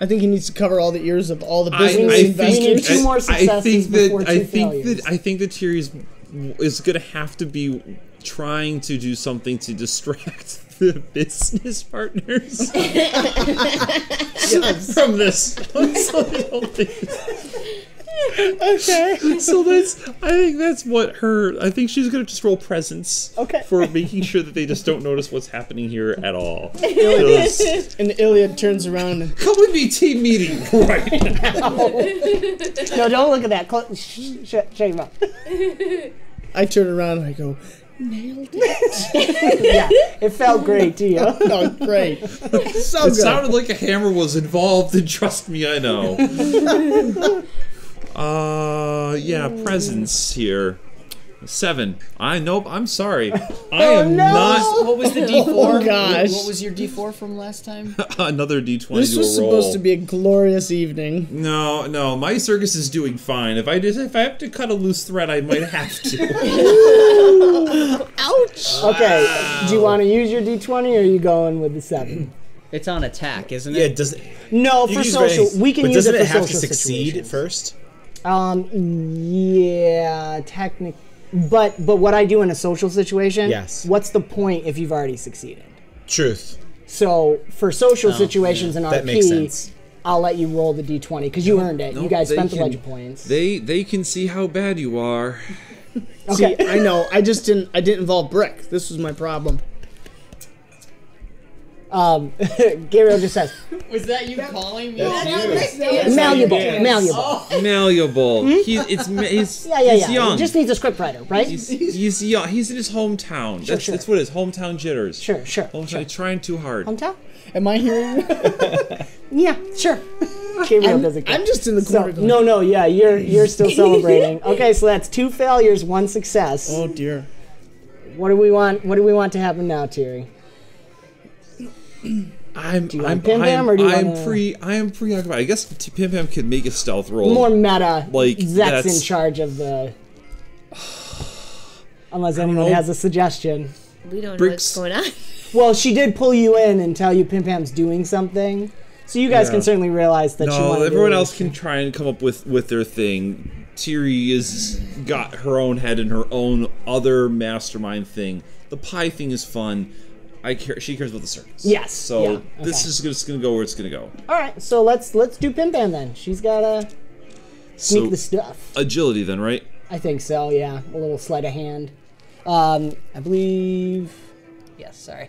[SPEAKER 2] I think he needs to cover all the ears of all the
[SPEAKER 4] I
[SPEAKER 2] business
[SPEAKER 1] we
[SPEAKER 2] investors.
[SPEAKER 1] need 2 more successes before 2 failures.
[SPEAKER 4] I think that Tiri is gonna have to be trying to do something to distract the business partners from this.
[SPEAKER 1] Okay.
[SPEAKER 4] So I think she's gonna just roll presence.
[SPEAKER 1] Okay.
[SPEAKER 4] For making sure that they just don't notice what's happening here at all.
[SPEAKER 2] And Ilyad turns around and
[SPEAKER 4] Come with me, team meeting right now.
[SPEAKER 1] No, don't look at that. Shut your mouth.
[SPEAKER 2] I turn around and I go,
[SPEAKER 1] Yeah, it felt great to you.
[SPEAKER 2] oh, great. So
[SPEAKER 4] It
[SPEAKER 2] good.
[SPEAKER 4] sounded like a hammer was involved, and trust me, I know. Yeah, presence here. 7. I'm sorry. I am not
[SPEAKER 5] what was the d4?
[SPEAKER 2] Oh, gosh.
[SPEAKER 5] What was your d4 from last time?
[SPEAKER 4] another D20
[SPEAKER 2] This
[SPEAKER 4] to
[SPEAKER 2] was
[SPEAKER 4] a roll.
[SPEAKER 2] supposed to be a glorious evening.
[SPEAKER 4] No, my circus is doing fine. If I have to cut a loose thread, I might have to.
[SPEAKER 2] Ouch!
[SPEAKER 1] Okay, do you want to use your d20 or are you going with the 7?
[SPEAKER 5] It's on attack, isn't
[SPEAKER 3] Yeah,
[SPEAKER 5] it?
[SPEAKER 3] does
[SPEAKER 1] No,
[SPEAKER 3] you
[SPEAKER 1] for
[SPEAKER 3] can use
[SPEAKER 1] social.
[SPEAKER 3] raise,
[SPEAKER 1] We can
[SPEAKER 3] but
[SPEAKER 1] use it
[SPEAKER 3] doesn't
[SPEAKER 1] for
[SPEAKER 3] it have to
[SPEAKER 1] social
[SPEAKER 3] succeed
[SPEAKER 1] situations.
[SPEAKER 3] first?
[SPEAKER 1] Yeah, technically. But what I do in a social situation,
[SPEAKER 3] Yes.
[SPEAKER 1] what's the point if you've already succeeded?
[SPEAKER 3] Truth.
[SPEAKER 1] So for social situations in
[SPEAKER 3] That
[SPEAKER 1] RP,
[SPEAKER 3] makes sense.
[SPEAKER 1] I'll let you roll the d20 because you earned it.
[SPEAKER 4] No,
[SPEAKER 1] You guys
[SPEAKER 4] they
[SPEAKER 1] spent the
[SPEAKER 4] can-
[SPEAKER 1] legend points.
[SPEAKER 4] They can see how bad you are.
[SPEAKER 1] Okay.
[SPEAKER 2] See, I know. I didn't involve Brick. This was my problem.
[SPEAKER 1] Gabriel just says,
[SPEAKER 5] Was that you calling me?
[SPEAKER 1] malleable.
[SPEAKER 4] Malleable. He's
[SPEAKER 1] Yeah.
[SPEAKER 4] he's young.
[SPEAKER 1] He just needs a scriptwriter, right?
[SPEAKER 4] He's young. He's in his hometown. That's
[SPEAKER 1] sure.
[SPEAKER 4] that's what it is. Hometown jitters.
[SPEAKER 1] Sure.
[SPEAKER 4] Hometown. Trying too hard.
[SPEAKER 1] Hometown?
[SPEAKER 2] Am I hearing?
[SPEAKER 1] Yeah, sure. Gabriel doesn't care.
[SPEAKER 2] I'm just in the
[SPEAKER 1] So,
[SPEAKER 2] corner. going,
[SPEAKER 1] no, yeah, you're still celebrating. Okay, so that's 2 failures, 1 success.
[SPEAKER 2] Oh dear.
[SPEAKER 1] What do we want? What do we want to happen now, Tiri?
[SPEAKER 4] I'm
[SPEAKER 1] want PimPam or do you wanna-
[SPEAKER 4] I am preoccupied. I guess PimPam could make a stealth roll.
[SPEAKER 1] More meta.
[SPEAKER 4] Like,
[SPEAKER 1] Zach's
[SPEAKER 4] that's-
[SPEAKER 1] in charge of the. Unless anyone has a suggestion.
[SPEAKER 7] We don't know
[SPEAKER 4] Bricks.
[SPEAKER 7] what's going on.
[SPEAKER 1] Well, she did pull you in and tell you PimPam's doing something, so you guys
[SPEAKER 4] Yeah.
[SPEAKER 1] can certainly realize that she
[SPEAKER 4] No,
[SPEAKER 1] wanted
[SPEAKER 4] everyone
[SPEAKER 1] to
[SPEAKER 4] else can try and come up with their thing. Tiri is got her own head and her own other mastermind thing. The pie thing is fun. She cares about the circus.
[SPEAKER 1] Yes,
[SPEAKER 4] So
[SPEAKER 1] yeah,
[SPEAKER 4] this
[SPEAKER 1] okay.
[SPEAKER 4] is just gonna go where it's gonna go.
[SPEAKER 1] All right, so let's do PimPam then. She's gotta sneak
[SPEAKER 4] So
[SPEAKER 1] the stuff.
[SPEAKER 4] agility then, right?
[SPEAKER 1] I think so. Yeah, a little sleight of hand. I believe. Yes, sorry.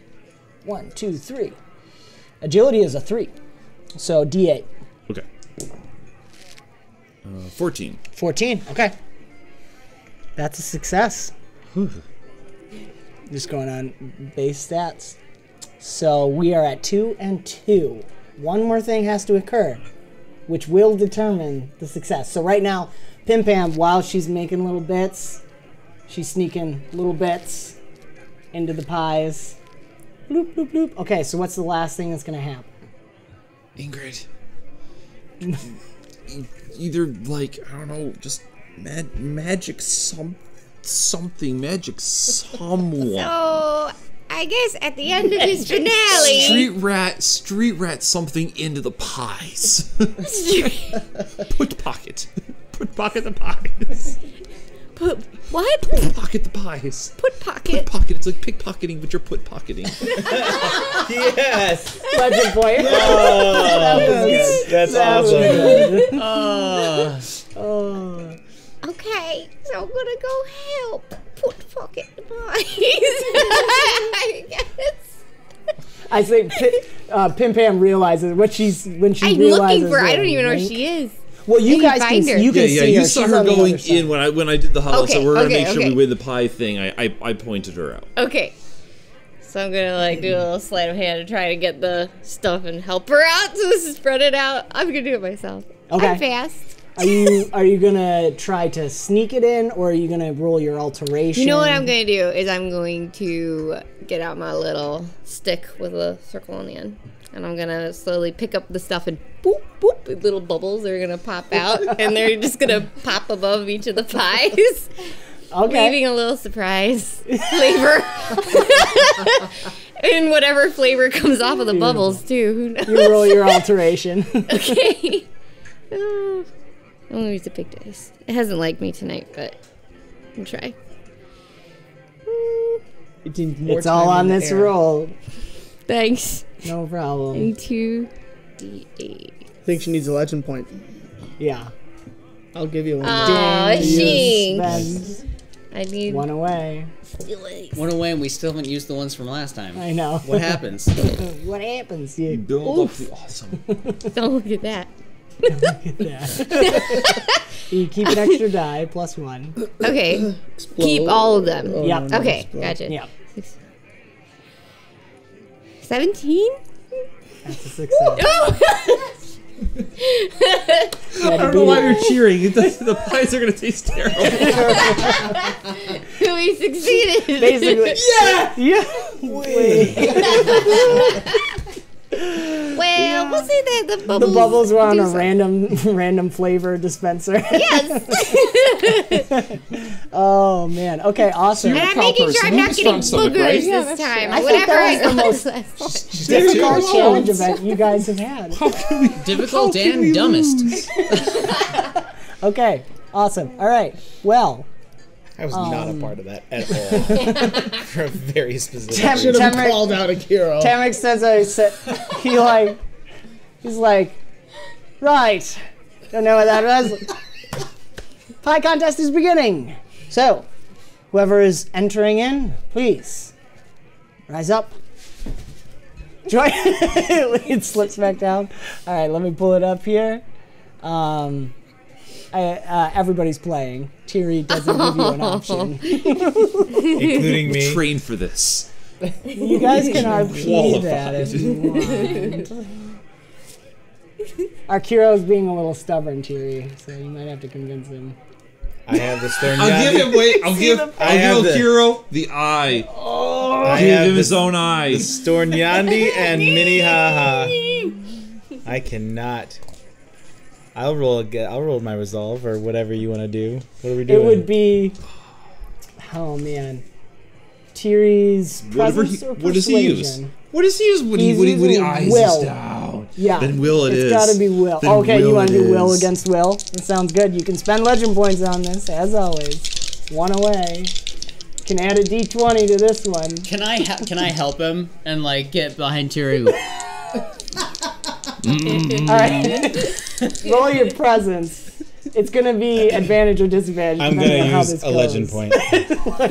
[SPEAKER 1] 1, 2, 3. Agility is a 3, so D8.
[SPEAKER 4] Okay. 14.
[SPEAKER 1] 14. Okay. That's a success. Just going on base stats. So we are at 2 and 2. One more thing has to occur. which will determine the success. So right now, PimPam, while she's making little bits, she's sneaking little bits into the pies. Bloop, bloop, bloop. Okay, so what's the last thing that's going to happen?
[SPEAKER 4] Ingrid. Either like, I don't know, just magic something, magic someone.
[SPEAKER 7] So, I guess at the end of his finale.
[SPEAKER 4] Street rat something into the pies. Put pocket the pies.
[SPEAKER 7] Put what?
[SPEAKER 4] Pocket the pies.
[SPEAKER 7] Put pocket.
[SPEAKER 4] Put pocket. It's like pickpocketing, but you're put pocketing.
[SPEAKER 3] Yes.
[SPEAKER 1] Legend point.
[SPEAKER 3] That's awesome.
[SPEAKER 7] Okay, so I'm gonna go help. Put pocket the pies. I guess.
[SPEAKER 1] I think PimPam realizes when she
[SPEAKER 7] I'm
[SPEAKER 1] realizes.
[SPEAKER 7] looking for. I
[SPEAKER 1] the
[SPEAKER 7] don't even know where
[SPEAKER 1] link.
[SPEAKER 7] she is.
[SPEAKER 1] Well, you guys
[SPEAKER 7] find her.
[SPEAKER 1] can. You can see her.
[SPEAKER 4] You saw
[SPEAKER 1] She's
[SPEAKER 4] her
[SPEAKER 1] on the
[SPEAKER 4] going
[SPEAKER 1] other side.
[SPEAKER 4] in when I did the huddle, so
[SPEAKER 7] Okay,
[SPEAKER 4] we're gonna
[SPEAKER 7] okay,
[SPEAKER 4] make sure
[SPEAKER 7] okay.
[SPEAKER 4] we win the pie thing. I pointed her out.
[SPEAKER 7] Okay. So I'm gonna like do a little sleight of hand to try to get the stuff and help her out to spread it out. I'm gonna do it myself.
[SPEAKER 1] Okay.
[SPEAKER 7] I'm fast.
[SPEAKER 1] Are you gonna try to sneak it in, or are you gonna roll your alteration?
[SPEAKER 7] You know what I'm gonna do is I'm going to get out my little stick with a circle on the end, and I'm gonna slowly pick up the stuff and boop boop. Little bubbles are gonna pop out, and they're just gonna pop above each of the pies.
[SPEAKER 1] Okay.
[SPEAKER 7] Leaving a little surprise flavor. And whatever flavor comes off of the bubbles, too. Who knows?
[SPEAKER 1] You roll your alteration.
[SPEAKER 7] Okay. I'm going to use the big dice. It hasn't liked me tonight, but I'll try.
[SPEAKER 1] It's all on this roll.
[SPEAKER 7] Thanks.
[SPEAKER 1] No problem.
[SPEAKER 7] 2d8.
[SPEAKER 2] I think she needs a legend point.
[SPEAKER 1] Yeah.
[SPEAKER 2] I'll give you one.
[SPEAKER 7] Aw,
[SPEAKER 1] You
[SPEAKER 7] shinks.
[SPEAKER 1] spend
[SPEAKER 7] I need
[SPEAKER 1] one away.
[SPEAKER 5] One away, and we still haven't used the ones from last time.
[SPEAKER 1] I know.
[SPEAKER 5] What happens?
[SPEAKER 1] What happens? You
[SPEAKER 4] Build up the awesome.
[SPEAKER 7] Don't look at that.
[SPEAKER 1] You keep an extra die plus one.
[SPEAKER 7] Okay. Keep all of them.
[SPEAKER 1] Yeah.
[SPEAKER 7] Okay, gotcha.
[SPEAKER 1] Yeah.
[SPEAKER 7] 17?
[SPEAKER 1] That's a success.
[SPEAKER 4] I don't know why you're cheering. The pies are gonna taste terrible.
[SPEAKER 7] We succeeded.
[SPEAKER 1] Basically. Yeah.
[SPEAKER 7] Well, we'll say that the bubbles.
[SPEAKER 1] The bubbles were on
[SPEAKER 7] do
[SPEAKER 1] a
[SPEAKER 7] something.
[SPEAKER 1] random flavor dispenser.
[SPEAKER 7] Yes.
[SPEAKER 1] Oh man. Okay. Awesome.
[SPEAKER 7] And I'm making sure I'm not getting
[SPEAKER 4] stomach,
[SPEAKER 7] boogers
[SPEAKER 4] right?
[SPEAKER 7] this time.
[SPEAKER 1] I think
[SPEAKER 7] Whatever
[SPEAKER 1] that was the most difficult challenge
[SPEAKER 7] challenge.
[SPEAKER 1] event you guys have had.
[SPEAKER 5] Difficult and dumbest.
[SPEAKER 1] Okay. Awesome. All right. Well.
[SPEAKER 3] I was not a part of that at all. For a very specific
[SPEAKER 2] Should have
[SPEAKER 1] Temric-
[SPEAKER 2] called out Akira.
[SPEAKER 1] Tamrick says he's like, right. Don't know what that was. Pie contest is beginning. So, whoever is entering in, please rise up. Join. It slips back down. All right, let me pull it up here. Everybody's playing. Tiri doesn't give you an option.
[SPEAKER 3] including me.
[SPEAKER 4] Trained for this.
[SPEAKER 1] You guys can RP that if you want. Arkiro's being a little stubborn, Tiri, so you might have to convince him.
[SPEAKER 3] I have the stern.
[SPEAKER 4] I'll give him. Wait. I'll give Akiro the eye.
[SPEAKER 3] I
[SPEAKER 4] Give
[SPEAKER 3] have
[SPEAKER 4] him
[SPEAKER 3] the
[SPEAKER 4] his own eye.
[SPEAKER 3] Stornyandi and Mini Haha. I cannot. I'll roll my resolve or whatever you want to do. What are we doing?
[SPEAKER 1] It would be, oh man, Tiri's presence or
[SPEAKER 4] What does he use?
[SPEAKER 1] persuasion.
[SPEAKER 4] What does he use when he
[SPEAKER 1] using
[SPEAKER 4] eyes
[SPEAKER 1] will.
[SPEAKER 4] us down?
[SPEAKER 1] Yeah,
[SPEAKER 4] Then will it
[SPEAKER 1] it's
[SPEAKER 4] is.
[SPEAKER 1] gotta be will.
[SPEAKER 4] Then
[SPEAKER 1] Okay, you
[SPEAKER 4] will
[SPEAKER 1] want to
[SPEAKER 4] it
[SPEAKER 1] do will
[SPEAKER 4] is.
[SPEAKER 1] against will? That sounds good. You can spend legend points on this, as always. One away. Can add a d20 to this one.
[SPEAKER 5] Can I help him and like get behind Tiri?
[SPEAKER 1] All right, roll your presence. It's gonna be advantage or disadvantage.
[SPEAKER 3] I'm
[SPEAKER 1] depending
[SPEAKER 3] gonna
[SPEAKER 1] on how
[SPEAKER 3] use
[SPEAKER 1] this
[SPEAKER 3] a legend
[SPEAKER 1] goes.
[SPEAKER 3] point.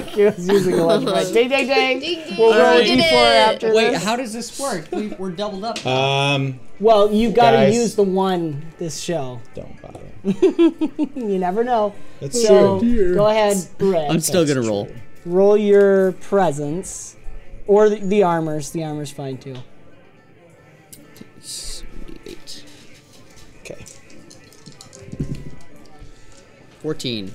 [SPEAKER 1] He was using a legend point. Ding, ding, ding. We'll roll a
[SPEAKER 7] Alright.
[SPEAKER 1] d4 after
[SPEAKER 5] Wait,
[SPEAKER 1] this.
[SPEAKER 5] how does this work? We're doubled up.
[SPEAKER 1] Well, you gotta
[SPEAKER 3] Guys.
[SPEAKER 1] use the one this show.
[SPEAKER 3] Don't bother.
[SPEAKER 1] You never know.
[SPEAKER 3] That's
[SPEAKER 1] So
[SPEAKER 3] true.
[SPEAKER 1] go ahead, Brett.
[SPEAKER 5] I'm still gonna roll.
[SPEAKER 1] Roll your presence, or the armors. The armor's fine too.
[SPEAKER 5] 78.
[SPEAKER 3] Okay.
[SPEAKER 5] 14.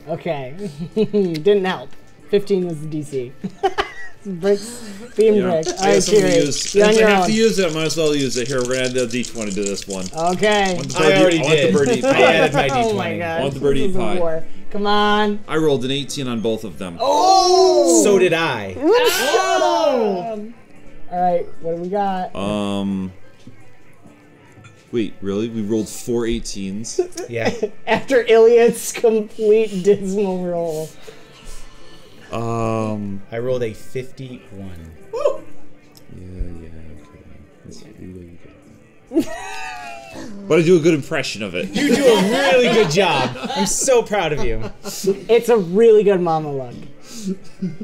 [SPEAKER 1] Okay. Didn't help. 15 was the DC. Bricks being brick. All right, Tiri.
[SPEAKER 4] Since
[SPEAKER 1] You're on
[SPEAKER 4] I
[SPEAKER 1] your
[SPEAKER 4] have
[SPEAKER 1] own.
[SPEAKER 4] to use it, I might as well use it. Here, we're gonna add the D20 to this one.
[SPEAKER 1] Okay.
[SPEAKER 3] I already
[SPEAKER 4] want the
[SPEAKER 3] did.
[SPEAKER 4] birdie
[SPEAKER 3] I added my
[SPEAKER 1] Oh
[SPEAKER 3] D20.
[SPEAKER 1] my god.
[SPEAKER 4] I want the birdie
[SPEAKER 1] This is a
[SPEAKER 4] pie.
[SPEAKER 1] war. Come on.
[SPEAKER 4] I rolled an 18 on both of them.
[SPEAKER 1] Oh!
[SPEAKER 3] So did I.
[SPEAKER 1] All right, what do we got?
[SPEAKER 4] Wait, really? We rolled 4 18s.
[SPEAKER 3] Yeah.
[SPEAKER 1] After Ilyad's complete dismal roll.
[SPEAKER 3] I rolled a 51.
[SPEAKER 4] Okay. But I do a good impression of it.
[SPEAKER 3] You do a really good job. I'm so proud of you.
[SPEAKER 1] It's a really good monologue.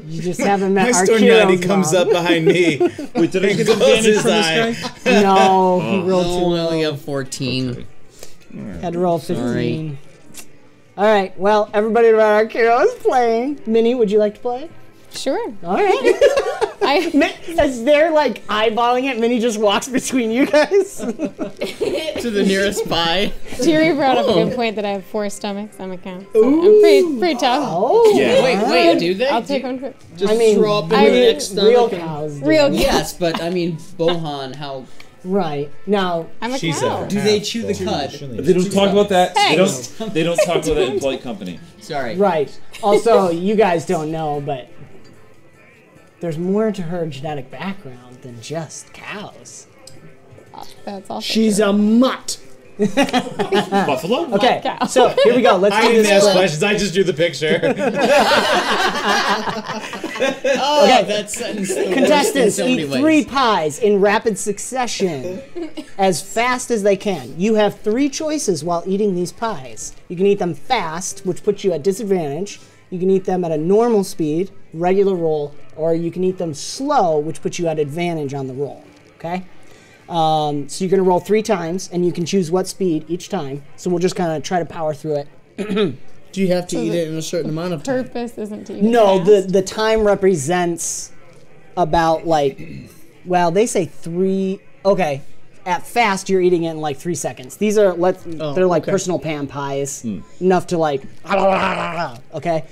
[SPEAKER 1] You just haven't met
[SPEAKER 3] My
[SPEAKER 1] our
[SPEAKER 3] Stornati
[SPEAKER 1] heroes
[SPEAKER 3] comes
[SPEAKER 1] mom.
[SPEAKER 3] up behind me.
[SPEAKER 4] Wait, did I get
[SPEAKER 3] Closes
[SPEAKER 4] advantage from this
[SPEAKER 3] eye.
[SPEAKER 4] guy?
[SPEAKER 1] No, he rolled
[SPEAKER 5] Oh,
[SPEAKER 1] too
[SPEAKER 5] we only
[SPEAKER 1] low.
[SPEAKER 5] have 14.
[SPEAKER 1] Had to roll 15.
[SPEAKER 5] Sorry.
[SPEAKER 1] All right, well, everybody around our hero is playing. Minnie, would you like to play?
[SPEAKER 6] Sure.
[SPEAKER 1] All right. As they're like eyeballing it, Minnie just walks between you guys.
[SPEAKER 5] To the nearest pie.
[SPEAKER 6] Tiri brought up a good point that I have 4 stomachs on my count. So I'm pretty tough.
[SPEAKER 1] Oh,
[SPEAKER 4] Yeah.
[SPEAKER 5] Wait, do they?
[SPEAKER 6] I'll take one for
[SPEAKER 5] Just
[SPEAKER 1] I mean,
[SPEAKER 5] throw up in
[SPEAKER 6] I
[SPEAKER 5] the
[SPEAKER 6] mean,
[SPEAKER 5] next stomach
[SPEAKER 1] real
[SPEAKER 5] and-
[SPEAKER 1] cows. do.
[SPEAKER 6] real.
[SPEAKER 5] Yes, but I mean, Bohan, how
[SPEAKER 1] Right. Now,
[SPEAKER 6] I'm a
[SPEAKER 3] She's
[SPEAKER 6] cow.
[SPEAKER 3] a
[SPEAKER 5] do they chew the cud?
[SPEAKER 4] They don't talk about that.
[SPEAKER 6] Hey.
[SPEAKER 4] They don't talk about that in polite company.
[SPEAKER 5] Sorry.
[SPEAKER 1] right. Also, you guys don't know, but there's more to her genetic background than just cows.
[SPEAKER 6] That's also
[SPEAKER 2] She's
[SPEAKER 6] true.
[SPEAKER 2] a mutt.
[SPEAKER 4] Buffalo?
[SPEAKER 1] Okay,
[SPEAKER 6] cow.
[SPEAKER 1] so here we go. Let's
[SPEAKER 3] I
[SPEAKER 1] do
[SPEAKER 3] didn't
[SPEAKER 1] this.
[SPEAKER 3] ask
[SPEAKER 1] split.
[SPEAKER 3] questions. I just drew the picture.
[SPEAKER 5] Oh,
[SPEAKER 1] Okay.
[SPEAKER 5] that sentence. The
[SPEAKER 1] Contestants
[SPEAKER 5] worst in so many
[SPEAKER 1] eat
[SPEAKER 5] ways.
[SPEAKER 1] 3 pies in rapid succession as fast as they can. You have 3 choices while eating these pies. You can eat them fast, which puts you at disadvantage. You can eat them at a normal speed, regular roll, or you can eat them slow, which puts you at advantage on the roll. Okay? So you're going to roll 3 times, and you can choose what speed each time. So we'll just kind of try to power through it.
[SPEAKER 2] Do you have to eat it in a certain amount of time?
[SPEAKER 6] Purpose isn't to eat
[SPEAKER 1] No,
[SPEAKER 6] fast.
[SPEAKER 1] the time represents about like, well, they say 3. Okay, at fast you're eating it in like 3 seconds. These are they're like
[SPEAKER 2] okay.
[SPEAKER 1] personal pan pies, enough to like. Okay,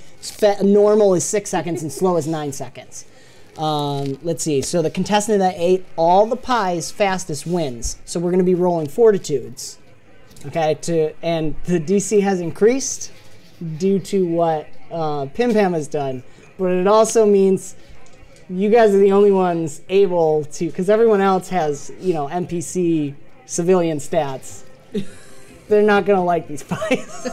[SPEAKER 1] normal is 6 seconds and slow is 9 seconds. Let's see. So the contestant that ate all the pies fastest wins. So we're going to be rolling fortitudes. Okay, and the DC has increased due to what PimPam has done, but it also means you guys are the only ones able to, because everyone else has, NPC civilian stats. They're not gonna like these pies.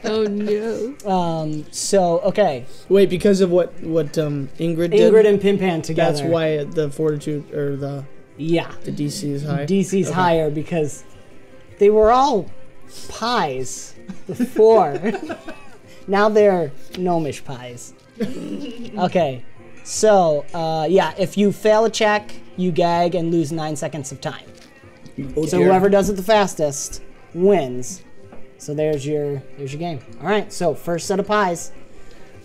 [SPEAKER 7] Oh no.
[SPEAKER 1] So okay,
[SPEAKER 2] Wait, because of what Ingrid did?
[SPEAKER 1] Ingrid and PimPam together.
[SPEAKER 2] That's why the fortitude or the
[SPEAKER 1] Yeah,
[SPEAKER 2] DC is high.
[SPEAKER 1] DC's higher because they were all pies before. Now they're gnomish pies. Okay, so if you fail a check, you gag and lose 9 seconds of time.
[SPEAKER 2] Oh,
[SPEAKER 1] So
[SPEAKER 2] dear.
[SPEAKER 1] whoever does it the fastest wins. So there's your game. All right, so first set of pies.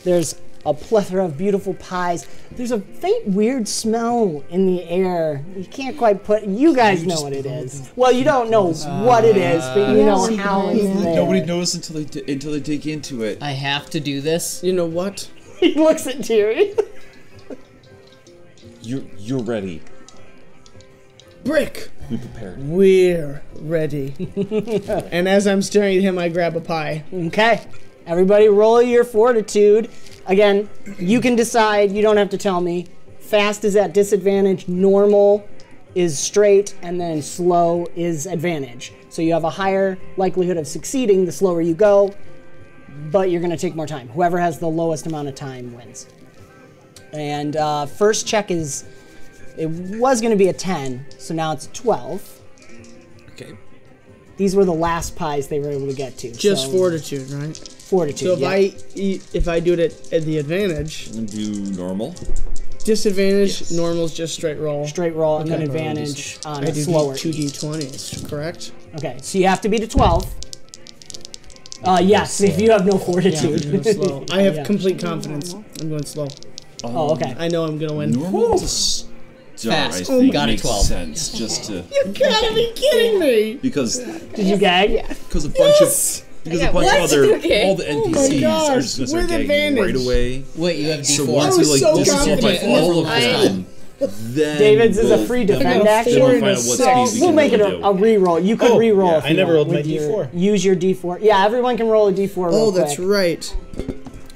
[SPEAKER 1] There's a plethora of beautiful pies. There's a faint weird smell in the air. You can't quite put. You guys know what it is. Well, you don't know what it is, but you know how it's there.
[SPEAKER 4] Nobody knows until they dig into it.
[SPEAKER 5] I have to do this.
[SPEAKER 2] You know what?
[SPEAKER 1] He looks at Tiri.
[SPEAKER 4] You're ready.
[SPEAKER 2] Brick.
[SPEAKER 4] Be prepared.
[SPEAKER 2] We're ready. And as I'm staring at him, I grab a pie.
[SPEAKER 1] Okay, everybody, roll your fortitude. Again, you can decide. You don't have to tell me. Fast is at disadvantage. Normal is straight, and then slow is advantage. So you have a higher likelihood of succeeding the slower you go, but you're going to take more time. Whoever has the lowest amount of time wins. And first check is, it was going to be a 10, so now it's 12.
[SPEAKER 4] Okay.
[SPEAKER 1] These were the last pies they were able to get to.
[SPEAKER 2] Just
[SPEAKER 1] so
[SPEAKER 2] fortitude, right?
[SPEAKER 1] fortitude.
[SPEAKER 2] So if
[SPEAKER 1] yeah.
[SPEAKER 2] if I do it at the advantage,
[SPEAKER 4] I'm gonna do normal.
[SPEAKER 2] disadvantage,
[SPEAKER 4] Yes.
[SPEAKER 2] normal's just straight roll.
[SPEAKER 1] Straight roll and then
[SPEAKER 2] Okay.
[SPEAKER 1] advantage on
[SPEAKER 2] I do
[SPEAKER 1] slower.
[SPEAKER 2] 2d20s, correct?
[SPEAKER 1] Okay, so you have to beat a 12. Yes, if you have no fortitude.
[SPEAKER 2] I'm going slow. I have
[SPEAKER 1] Yeah.
[SPEAKER 2] complete confidence. I'm going slow.
[SPEAKER 1] Oh, okay.
[SPEAKER 2] I know I'm gonna win.
[SPEAKER 4] Normal to start,
[SPEAKER 5] Fast.
[SPEAKER 4] I think,
[SPEAKER 5] Got it,
[SPEAKER 4] makes
[SPEAKER 5] 12.
[SPEAKER 4] sense. Just to
[SPEAKER 2] You gotta be kidding me!
[SPEAKER 4] because
[SPEAKER 1] Did you gag?
[SPEAKER 4] a bunch of Because
[SPEAKER 7] got
[SPEAKER 4] a bunch
[SPEAKER 7] what?
[SPEAKER 4] of other
[SPEAKER 7] Okay.
[SPEAKER 4] all the NPCs
[SPEAKER 2] gosh,
[SPEAKER 4] are just gonna start
[SPEAKER 2] with
[SPEAKER 4] gagging right
[SPEAKER 2] advantage.
[SPEAKER 4] away.
[SPEAKER 5] Wait, you have
[SPEAKER 4] So
[SPEAKER 5] D4.
[SPEAKER 4] once
[SPEAKER 2] I
[SPEAKER 4] we
[SPEAKER 2] was
[SPEAKER 4] like
[SPEAKER 2] so
[SPEAKER 4] disqualify
[SPEAKER 2] confident.
[SPEAKER 4] all of
[SPEAKER 7] I-
[SPEAKER 4] them, then
[SPEAKER 1] David's is a free
[SPEAKER 4] then
[SPEAKER 1] defend
[SPEAKER 4] we'll
[SPEAKER 1] action.
[SPEAKER 4] find out what
[SPEAKER 2] So,
[SPEAKER 4] speed we
[SPEAKER 1] We'll
[SPEAKER 4] can
[SPEAKER 1] make it
[SPEAKER 4] really
[SPEAKER 1] a
[SPEAKER 4] do.
[SPEAKER 1] re-roll. You could
[SPEAKER 3] Oh,
[SPEAKER 1] re-roll
[SPEAKER 3] yeah,
[SPEAKER 1] if
[SPEAKER 3] I
[SPEAKER 1] you
[SPEAKER 3] never
[SPEAKER 1] want
[SPEAKER 3] rolled my
[SPEAKER 1] with your-
[SPEAKER 3] D4.
[SPEAKER 1] Use your D4. Yeah, everyone can roll a D4 real
[SPEAKER 2] Oh, that's
[SPEAKER 1] quick.
[SPEAKER 2] right.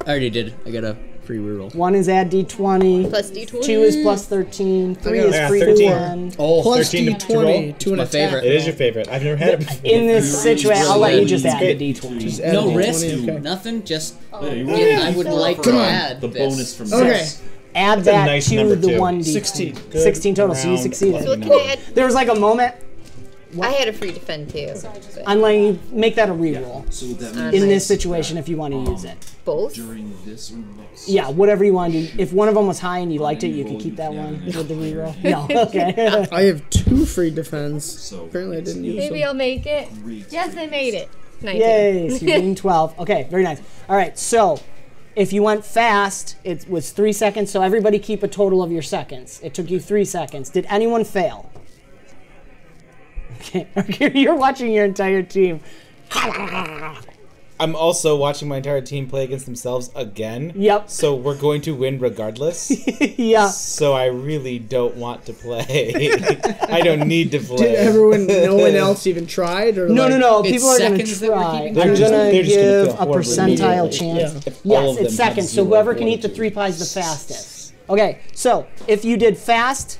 [SPEAKER 5] I already did. I got a free reroll.
[SPEAKER 1] 1 is add D20.
[SPEAKER 7] Plus D20.
[SPEAKER 1] 2 is plus 13. 3
[SPEAKER 2] got
[SPEAKER 1] is
[SPEAKER 3] it.
[SPEAKER 1] free
[SPEAKER 3] 13.
[SPEAKER 1] defend.
[SPEAKER 5] Oh,
[SPEAKER 2] Plus
[SPEAKER 3] 13 to roll?
[SPEAKER 2] D20 to an
[SPEAKER 5] my
[SPEAKER 2] attack.
[SPEAKER 5] favorite.
[SPEAKER 3] It is your favorite. I've never had it before.
[SPEAKER 1] In this situation, I'll let you just
[SPEAKER 3] It's
[SPEAKER 1] add
[SPEAKER 3] great.
[SPEAKER 1] the D20.
[SPEAKER 2] Just add
[SPEAKER 5] no
[SPEAKER 2] D20,
[SPEAKER 5] risk,
[SPEAKER 2] okay.
[SPEAKER 5] nothing. Just
[SPEAKER 4] you
[SPEAKER 5] I would like to add
[SPEAKER 4] the
[SPEAKER 5] this.
[SPEAKER 4] bonus from
[SPEAKER 2] Okay.
[SPEAKER 4] this.
[SPEAKER 1] Add
[SPEAKER 3] a
[SPEAKER 1] that
[SPEAKER 3] nice
[SPEAKER 1] to
[SPEAKER 3] number,
[SPEAKER 1] the
[SPEAKER 3] too.
[SPEAKER 1] 1D.
[SPEAKER 2] 16.
[SPEAKER 1] 16 total, so you
[SPEAKER 3] Round
[SPEAKER 1] succeeded.
[SPEAKER 7] So what can I add?
[SPEAKER 1] There was like a moment.
[SPEAKER 7] I had a free defend too.
[SPEAKER 1] I'm letting you make that a reroll
[SPEAKER 4] So that
[SPEAKER 7] Uh,
[SPEAKER 4] means
[SPEAKER 1] in this situation if you want to use it.
[SPEAKER 7] Both.
[SPEAKER 4] during this or next.
[SPEAKER 1] Yeah, whatever you want to do. If one of them was high and you liked it, you could keep that one with the reroll. No, okay.
[SPEAKER 2] I have 2 free defends.
[SPEAKER 4] So
[SPEAKER 2] Apparently I didn't use
[SPEAKER 7] Maybe
[SPEAKER 2] them.
[SPEAKER 7] I'll make it. Yes, I made it. 19.
[SPEAKER 1] Yay, so you're getting 12. Okay, very nice. All right, so if you went fast, it was 3 seconds, so everybody keep a total of your seconds. It took you 3 seconds. Did anyone fail? Okay, you're watching your entire team.
[SPEAKER 3] I'm also watching my entire team play against themselves again.
[SPEAKER 1] Yep.
[SPEAKER 3] So we're going to win regardless.
[SPEAKER 1] Yeah.
[SPEAKER 3] So I really don't want to play. I don't need to play.
[SPEAKER 2] Did everyone, no one else even tried? Or
[SPEAKER 1] No,
[SPEAKER 2] like,
[SPEAKER 1] no, no.
[SPEAKER 5] It's
[SPEAKER 1] People are going to
[SPEAKER 5] seconds that we're
[SPEAKER 1] try.
[SPEAKER 5] keeping
[SPEAKER 1] I'm
[SPEAKER 3] They're
[SPEAKER 1] going
[SPEAKER 3] just-
[SPEAKER 1] to
[SPEAKER 3] they're just gonna
[SPEAKER 1] give
[SPEAKER 3] feel
[SPEAKER 1] a
[SPEAKER 3] horrible
[SPEAKER 1] percentile
[SPEAKER 3] immediately.
[SPEAKER 1] chance.
[SPEAKER 3] If all
[SPEAKER 1] Yes,
[SPEAKER 3] of them
[SPEAKER 1] it's
[SPEAKER 3] have
[SPEAKER 1] seconds. So
[SPEAKER 3] zero
[SPEAKER 1] whoever can eat the
[SPEAKER 3] fortitude.
[SPEAKER 1] 3 pies the fastest. Okay, so if you did fast,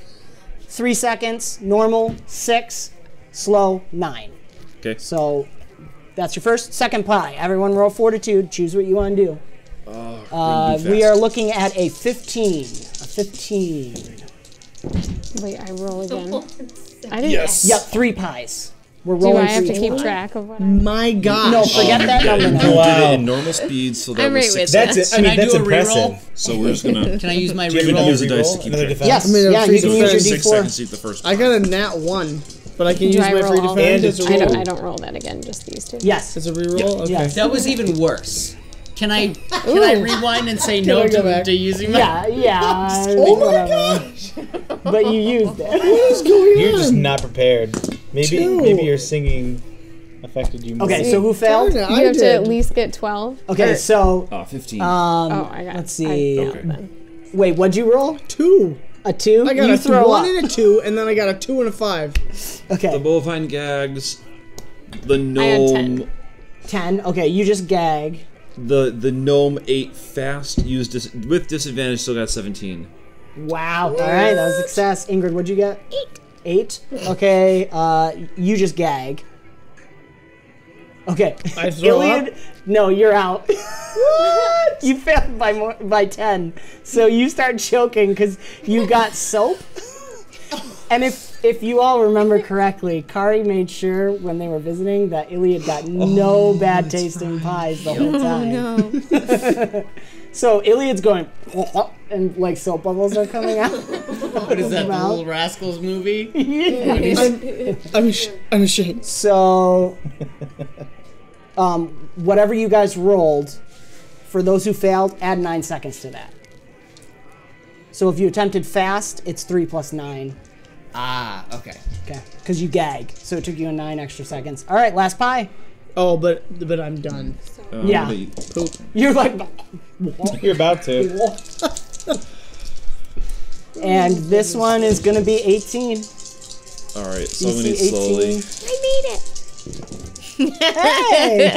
[SPEAKER 1] 3 seconds, normal, 6, slow, 9.
[SPEAKER 4] Okay.
[SPEAKER 1] So that's your first. Second pie. Everyone roll fortitude. Choose what you want to do. We are looking at a 15. A 15.
[SPEAKER 6] Wait, I roll again. I didn't.
[SPEAKER 3] Yes.
[SPEAKER 1] Yep, 3 pies. We're
[SPEAKER 6] Do
[SPEAKER 1] rolling
[SPEAKER 6] I have to
[SPEAKER 1] for
[SPEAKER 6] keep
[SPEAKER 1] each pie.
[SPEAKER 6] track of what?
[SPEAKER 2] My gosh.
[SPEAKER 1] No, forget that number now.
[SPEAKER 4] You did
[SPEAKER 3] Wow.
[SPEAKER 4] it in normal speed, so that
[SPEAKER 7] I'm
[SPEAKER 4] was
[SPEAKER 7] right with
[SPEAKER 4] 6
[SPEAKER 3] That's
[SPEAKER 7] that.
[SPEAKER 3] it. I mean,
[SPEAKER 5] Can I
[SPEAKER 3] that's
[SPEAKER 5] do a
[SPEAKER 3] impressive.
[SPEAKER 5] reroll?
[SPEAKER 4] So we're just gonna
[SPEAKER 5] Can I use my
[SPEAKER 3] Do you have
[SPEAKER 5] reroll?
[SPEAKER 3] another
[SPEAKER 4] use the dice to
[SPEAKER 3] reroll?
[SPEAKER 4] keep
[SPEAKER 3] Another
[SPEAKER 4] track.
[SPEAKER 3] defense?
[SPEAKER 1] Yes,
[SPEAKER 2] I mean,
[SPEAKER 1] yeah,
[SPEAKER 2] free
[SPEAKER 1] you can use your
[SPEAKER 2] defense.
[SPEAKER 4] 6
[SPEAKER 1] D4.
[SPEAKER 4] seconds to eat the first.
[SPEAKER 2] I got a nat 1, but I can
[SPEAKER 6] Do
[SPEAKER 2] use
[SPEAKER 6] I
[SPEAKER 2] my
[SPEAKER 6] roll
[SPEAKER 2] free
[SPEAKER 6] all
[SPEAKER 2] defense
[SPEAKER 3] that?
[SPEAKER 2] as a
[SPEAKER 6] I
[SPEAKER 2] roll.
[SPEAKER 6] don't roll that again. Just these two.
[SPEAKER 1] Yes.
[SPEAKER 2] As a reroll? Okay.
[SPEAKER 1] Yes.
[SPEAKER 5] That was even worse. Can I rewind and say no
[SPEAKER 2] I go
[SPEAKER 5] to,
[SPEAKER 2] back?
[SPEAKER 5] to using my?
[SPEAKER 1] Yeah.
[SPEAKER 2] Oh my
[SPEAKER 1] whatever.
[SPEAKER 2] gosh!
[SPEAKER 1] But you used it.
[SPEAKER 2] What is going
[SPEAKER 3] You're
[SPEAKER 2] on?
[SPEAKER 3] just not prepared. Maybe
[SPEAKER 2] Two.
[SPEAKER 3] maybe your singing affected you more.
[SPEAKER 1] Okay, so who failed?
[SPEAKER 2] Darn it,
[SPEAKER 6] You
[SPEAKER 2] I
[SPEAKER 6] have to
[SPEAKER 2] did.
[SPEAKER 6] at least get 12.
[SPEAKER 1] Okay, so
[SPEAKER 4] 15.
[SPEAKER 6] Oh, I got.
[SPEAKER 1] let's see.
[SPEAKER 6] I failed then.
[SPEAKER 1] wait, what'd you roll?
[SPEAKER 2] 2.
[SPEAKER 1] A 2?
[SPEAKER 2] I got
[SPEAKER 1] you
[SPEAKER 2] a
[SPEAKER 1] throw
[SPEAKER 2] 1
[SPEAKER 1] up.
[SPEAKER 2] and a 2, and then I got a 2 and a 5.
[SPEAKER 4] the
[SPEAKER 1] Okay,
[SPEAKER 4] bovine gags, the
[SPEAKER 6] I had
[SPEAKER 4] gnome,
[SPEAKER 6] 10.
[SPEAKER 1] 10. Okay, you just gag.
[SPEAKER 4] the gnome ate fast, used with disadvantage, still got 17.
[SPEAKER 1] Wow. All right, that was a success. Ingrid, what'd you get? 8. Okay, you just gag. Okay.
[SPEAKER 2] I throw up?
[SPEAKER 1] No, you're out. What? You failed by 10. So you start choking because you got soap. And if you all remember correctly, Kari made sure when they were visiting that Ilyad got no bad tasting pies the whole time.
[SPEAKER 7] No.
[SPEAKER 1] So Iliad's going, and like soap bubbles are coming out.
[SPEAKER 5] What is that, the
[SPEAKER 1] Mouth.
[SPEAKER 5] Little Rascals movie?
[SPEAKER 2] I'm ashamed.
[SPEAKER 1] So, whatever you guys rolled, for those who failed, add 9 seconds to that. So if you attempted fast, it's 3 plus 9.
[SPEAKER 5] Ah, okay.
[SPEAKER 1] Okay, because you gag, so it took you 9 extra seconds. All right, last pie.
[SPEAKER 2] Oh, but I'm done.
[SPEAKER 1] Yeah.
[SPEAKER 2] Poop.
[SPEAKER 1] You're like,
[SPEAKER 3] You're about to.
[SPEAKER 1] and this one is gonna be 18.
[SPEAKER 4] Alright, so I'm gonna
[SPEAKER 1] DC
[SPEAKER 4] eat slowly.
[SPEAKER 1] 18.
[SPEAKER 7] I made it.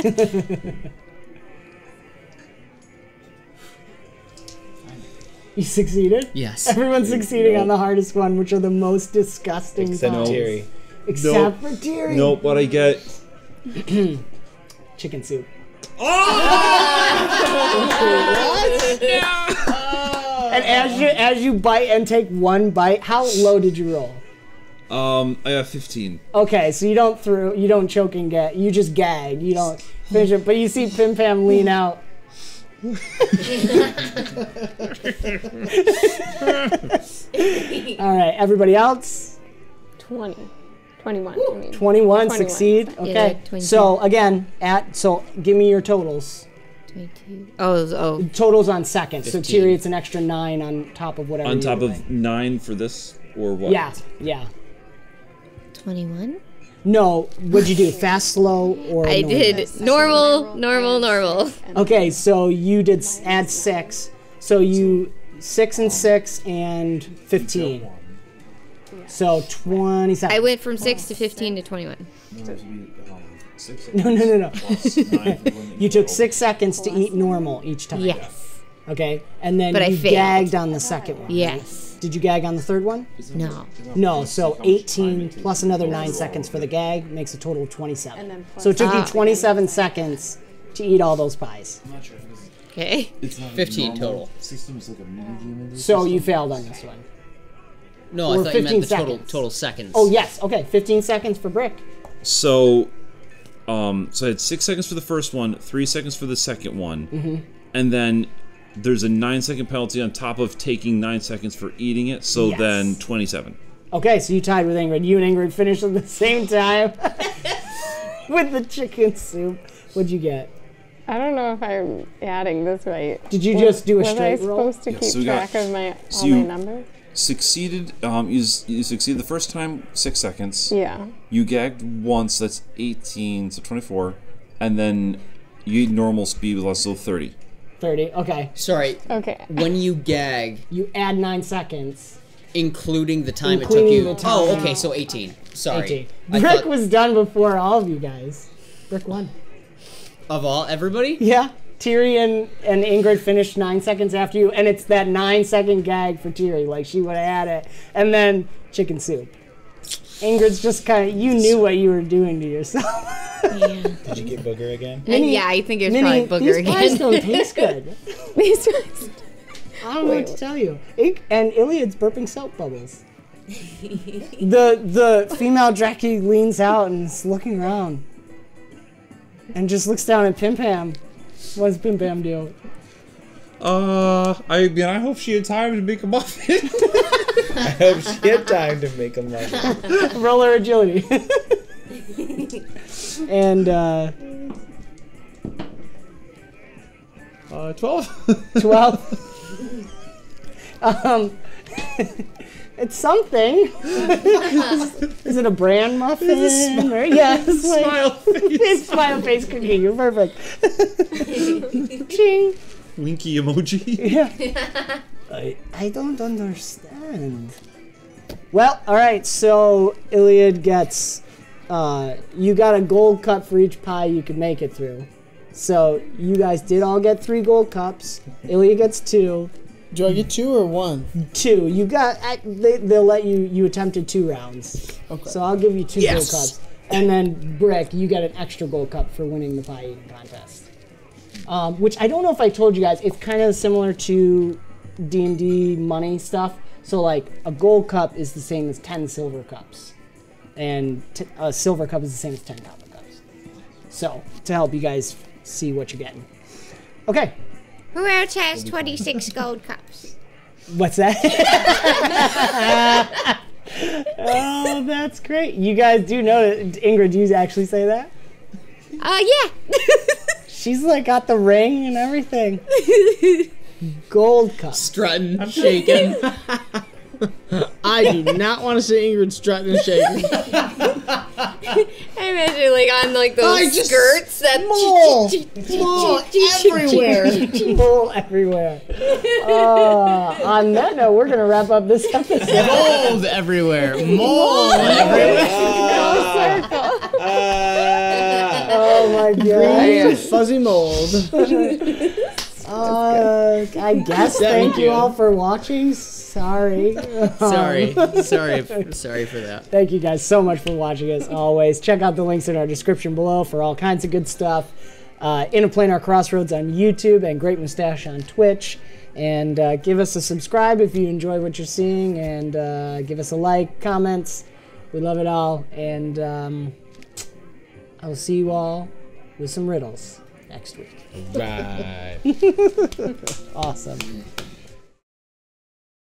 [SPEAKER 1] Hey! You succeeded?
[SPEAKER 5] Yes.
[SPEAKER 1] Everyone's succeeding on the hardest one, which are the most disgusting
[SPEAKER 3] Except
[SPEAKER 1] pies.
[SPEAKER 3] Tiri.
[SPEAKER 1] Except for Tiri.
[SPEAKER 4] Nope, what I get.
[SPEAKER 1] Chicken soup. And as you bite and take one bite, how low did you roll?
[SPEAKER 4] I got 15.
[SPEAKER 1] Okay, so you don't choke and gag. You just gag. You don't finish it. But you see PimPam lean out. All right, everybody else?
[SPEAKER 6] 20. 21. I mean.
[SPEAKER 1] 21
[SPEAKER 6] 21.
[SPEAKER 1] succeed.
[SPEAKER 7] Yeah,
[SPEAKER 1] Okay.
[SPEAKER 7] 22.
[SPEAKER 1] So again, give me your totals.
[SPEAKER 7] 22. Oh.
[SPEAKER 1] Totals on seconds. So
[SPEAKER 5] 15.
[SPEAKER 1] Tiri, it's an extra 9 on top of whatever.
[SPEAKER 4] On
[SPEAKER 1] you
[SPEAKER 4] top
[SPEAKER 1] were
[SPEAKER 4] of 9 for this, or what?
[SPEAKER 1] Yeah, yeah.
[SPEAKER 7] 21.
[SPEAKER 1] No, what'd you do? Fast, slow, or
[SPEAKER 7] I
[SPEAKER 1] normal?
[SPEAKER 7] did normal.
[SPEAKER 1] Okay, so you did add 6. So you 6 and 6 and 15. So 27.
[SPEAKER 7] I went from 6 to 15 to 21.
[SPEAKER 1] No. You took 6 seconds to eat normal each time.
[SPEAKER 7] Yes.
[SPEAKER 1] Okay, and then
[SPEAKER 7] But I
[SPEAKER 1] you
[SPEAKER 7] failed.
[SPEAKER 1] gagged on the second one.
[SPEAKER 7] Yes.
[SPEAKER 1] Did you gag on the third one?
[SPEAKER 7] No.
[SPEAKER 1] No, so 18 plus another 9 seconds for the gag makes a total of 27. So it took you 27 seconds to eat all those pies.
[SPEAKER 7] Okay.
[SPEAKER 5] 15 total.
[SPEAKER 1] So you failed on this one.
[SPEAKER 5] No, I
[SPEAKER 1] Or
[SPEAKER 5] thought you meant the
[SPEAKER 1] 15
[SPEAKER 5] total
[SPEAKER 1] seconds.
[SPEAKER 5] total seconds.
[SPEAKER 1] Oh, yes. Okay, 15 seconds for Brick.
[SPEAKER 4] So, so I had 6 seconds for the first one, 3 seconds for the second one, and then there's a 9-second penalty on top of taking 9 seconds for eating it. So
[SPEAKER 1] Yes.
[SPEAKER 4] then 27.
[SPEAKER 1] Okay, so you tied with Ingrid. You and Ingrid finished at the same time with the chicken soup. What'd you get?
[SPEAKER 6] I don't know if I'm adding this right.
[SPEAKER 1] Did you just do a
[SPEAKER 6] Was I
[SPEAKER 1] straight roll?
[SPEAKER 6] supposed to
[SPEAKER 4] Yeah,
[SPEAKER 6] keep
[SPEAKER 4] so we got-
[SPEAKER 6] track of
[SPEAKER 4] so
[SPEAKER 6] all my
[SPEAKER 4] you-
[SPEAKER 6] numbers?
[SPEAKER 4] Succeeded. You succeeded the first time 6 seconds.
[SPEAKER 6] Yeah.
[SPEAKER 4] You gagged once. That's 18, so 24, and then you eat normal speed with less, so 30.
[SPEAKER 1] 30. Okay.
[SPEAKER 5] Sorry.
[SPEAKER 6] Okay.
[SPEAKER 5] When you gag,
[SPEAKER 1] You add 9 seconds.
[SPEAKER 5] including the time
[SPEAKER 1] Including
[SPEAKER 5] it took you.
[SPEAKER 1] the time.
[SPEAKER 5] Oh, okay, so 18. Sorry.
[SPEAKER 1] 18.
[SPEAKER 5] I
[SPEAKER 1] Brick
[SPEAKER 5] thought,
[SPEAKER 1] was done before all of you guys. Brick won.
[SPEAKER 5] of everybody?
[SPEAKER 1] Yeah. Tiri and Ingrid finished 9 seconds after you, and it's that 9-second gag for Tiri. Like, she would have had it. And then chicken soup. Ingrid's just kind of, you knew what you were doing to yourself.
[SPEAKER 7] Yeah.
[SPEAKER 3] Did you get booger again?
[SPEAKER 7] And yeah, I think it's
[SPEAKER 1] Minnie,
[SPEAKER 7] probably booger
[SPEAKER 1] these pies
[SPEAKER 7] again.
[SPEAKER 1] don't taste good.
[SPEAKER 6] These ones.
[SPEAKER 1] I don't know what to tell you. And Ilyad's burping soap bubbles. The female Jackie leans out and is looking around. And just looks down at PimPam. What does PimPam do?
[SPEAKER 4] I hope she had time to make a muffin.
[SPEAKER 3] I hope she had time to make a muffin.
[SPEAKER 1] Roll her agility. And
[SPEAKER 4] 12.
[SPEAKER 1] 12. It's something. Is it a bran muffin? Yeah, it's like,
[SPEAKER 4] Smile face.
[SPEAKER 1] it's smile face cookie. You're perfect. Ching.
[SPEAKER 4] Winky emoji.
[SPEAKER 1] Yeah. I don't understand. Well, all right. So Ilyad gets. You got a gold cup for each pie you could make it through. So you guys did all get 3 gold cups. Ilyad gets 2.
[SPEAKER 2] Do I get 2 or 1?
[SPEAKER 1] 2. You got. They'll let you. You attempted 2 rounds.
[SPEAKER 2] Okay.
[SPEAKER 1] So I'll give you 2
[SPEAKER 2] Yes.
[SPEAKER 1] gold cups, and then Brick, you get an extra gold cup for winning the pie eating contest. Which I don't know if I told you guys. It's kind of similar to D&D money stuff. So like a gold cup is the same as 10 silver cups, and a silver cup is the same as 10 copper cups. So to help you guys see what you're getting. Okay.
[SPEAKER 7] Who else has 26 gold cups?
[SPEAKER 1] What's that? Oh, that's great. You guys do know that. Ingrid, do you actually say that?
[SPEAKER 7] Yeah.
[SPEAKER 1] She's like got the ring and everything. Gold cup.
[SPEAKER 5] Strutting, shaking.
[SPEAKER 2] I do not want to see Ingrid strutting and shaking.
[SPEAKER 7] I imagine like on like those
[SPEAKER 2] just
[SPEAKER 7] skirts that
[SPEAKER 2] Mole everywhere.
[SPEAKER 1] Mole everywhere. On that note, we're gonna wrap up this episode.
[SPEAKER 5] Mold everywhere. Mold everywhere.
[SPEAKER 1] Oh my god.
[SPEAKER 2] Fuzzy mold.
[SPEAKER 1] I guess thank you all for watching. Sorry.
[SPEAKER 5] Sorry for that.
[SPEAKER 1] Thank you guys so much for watching as always. Check out the links in our description below for all kinds of good stuff. In a Planar Crossroads on YouTube and Great Mustache on Twitch. And give us a subscribe if you enjoy what you're seeing. And give us a like, comments. We love it all. And I will see you all with some riddles next week.
[SPEAKER 3] Right.
[SPEAKER 1] Awesome.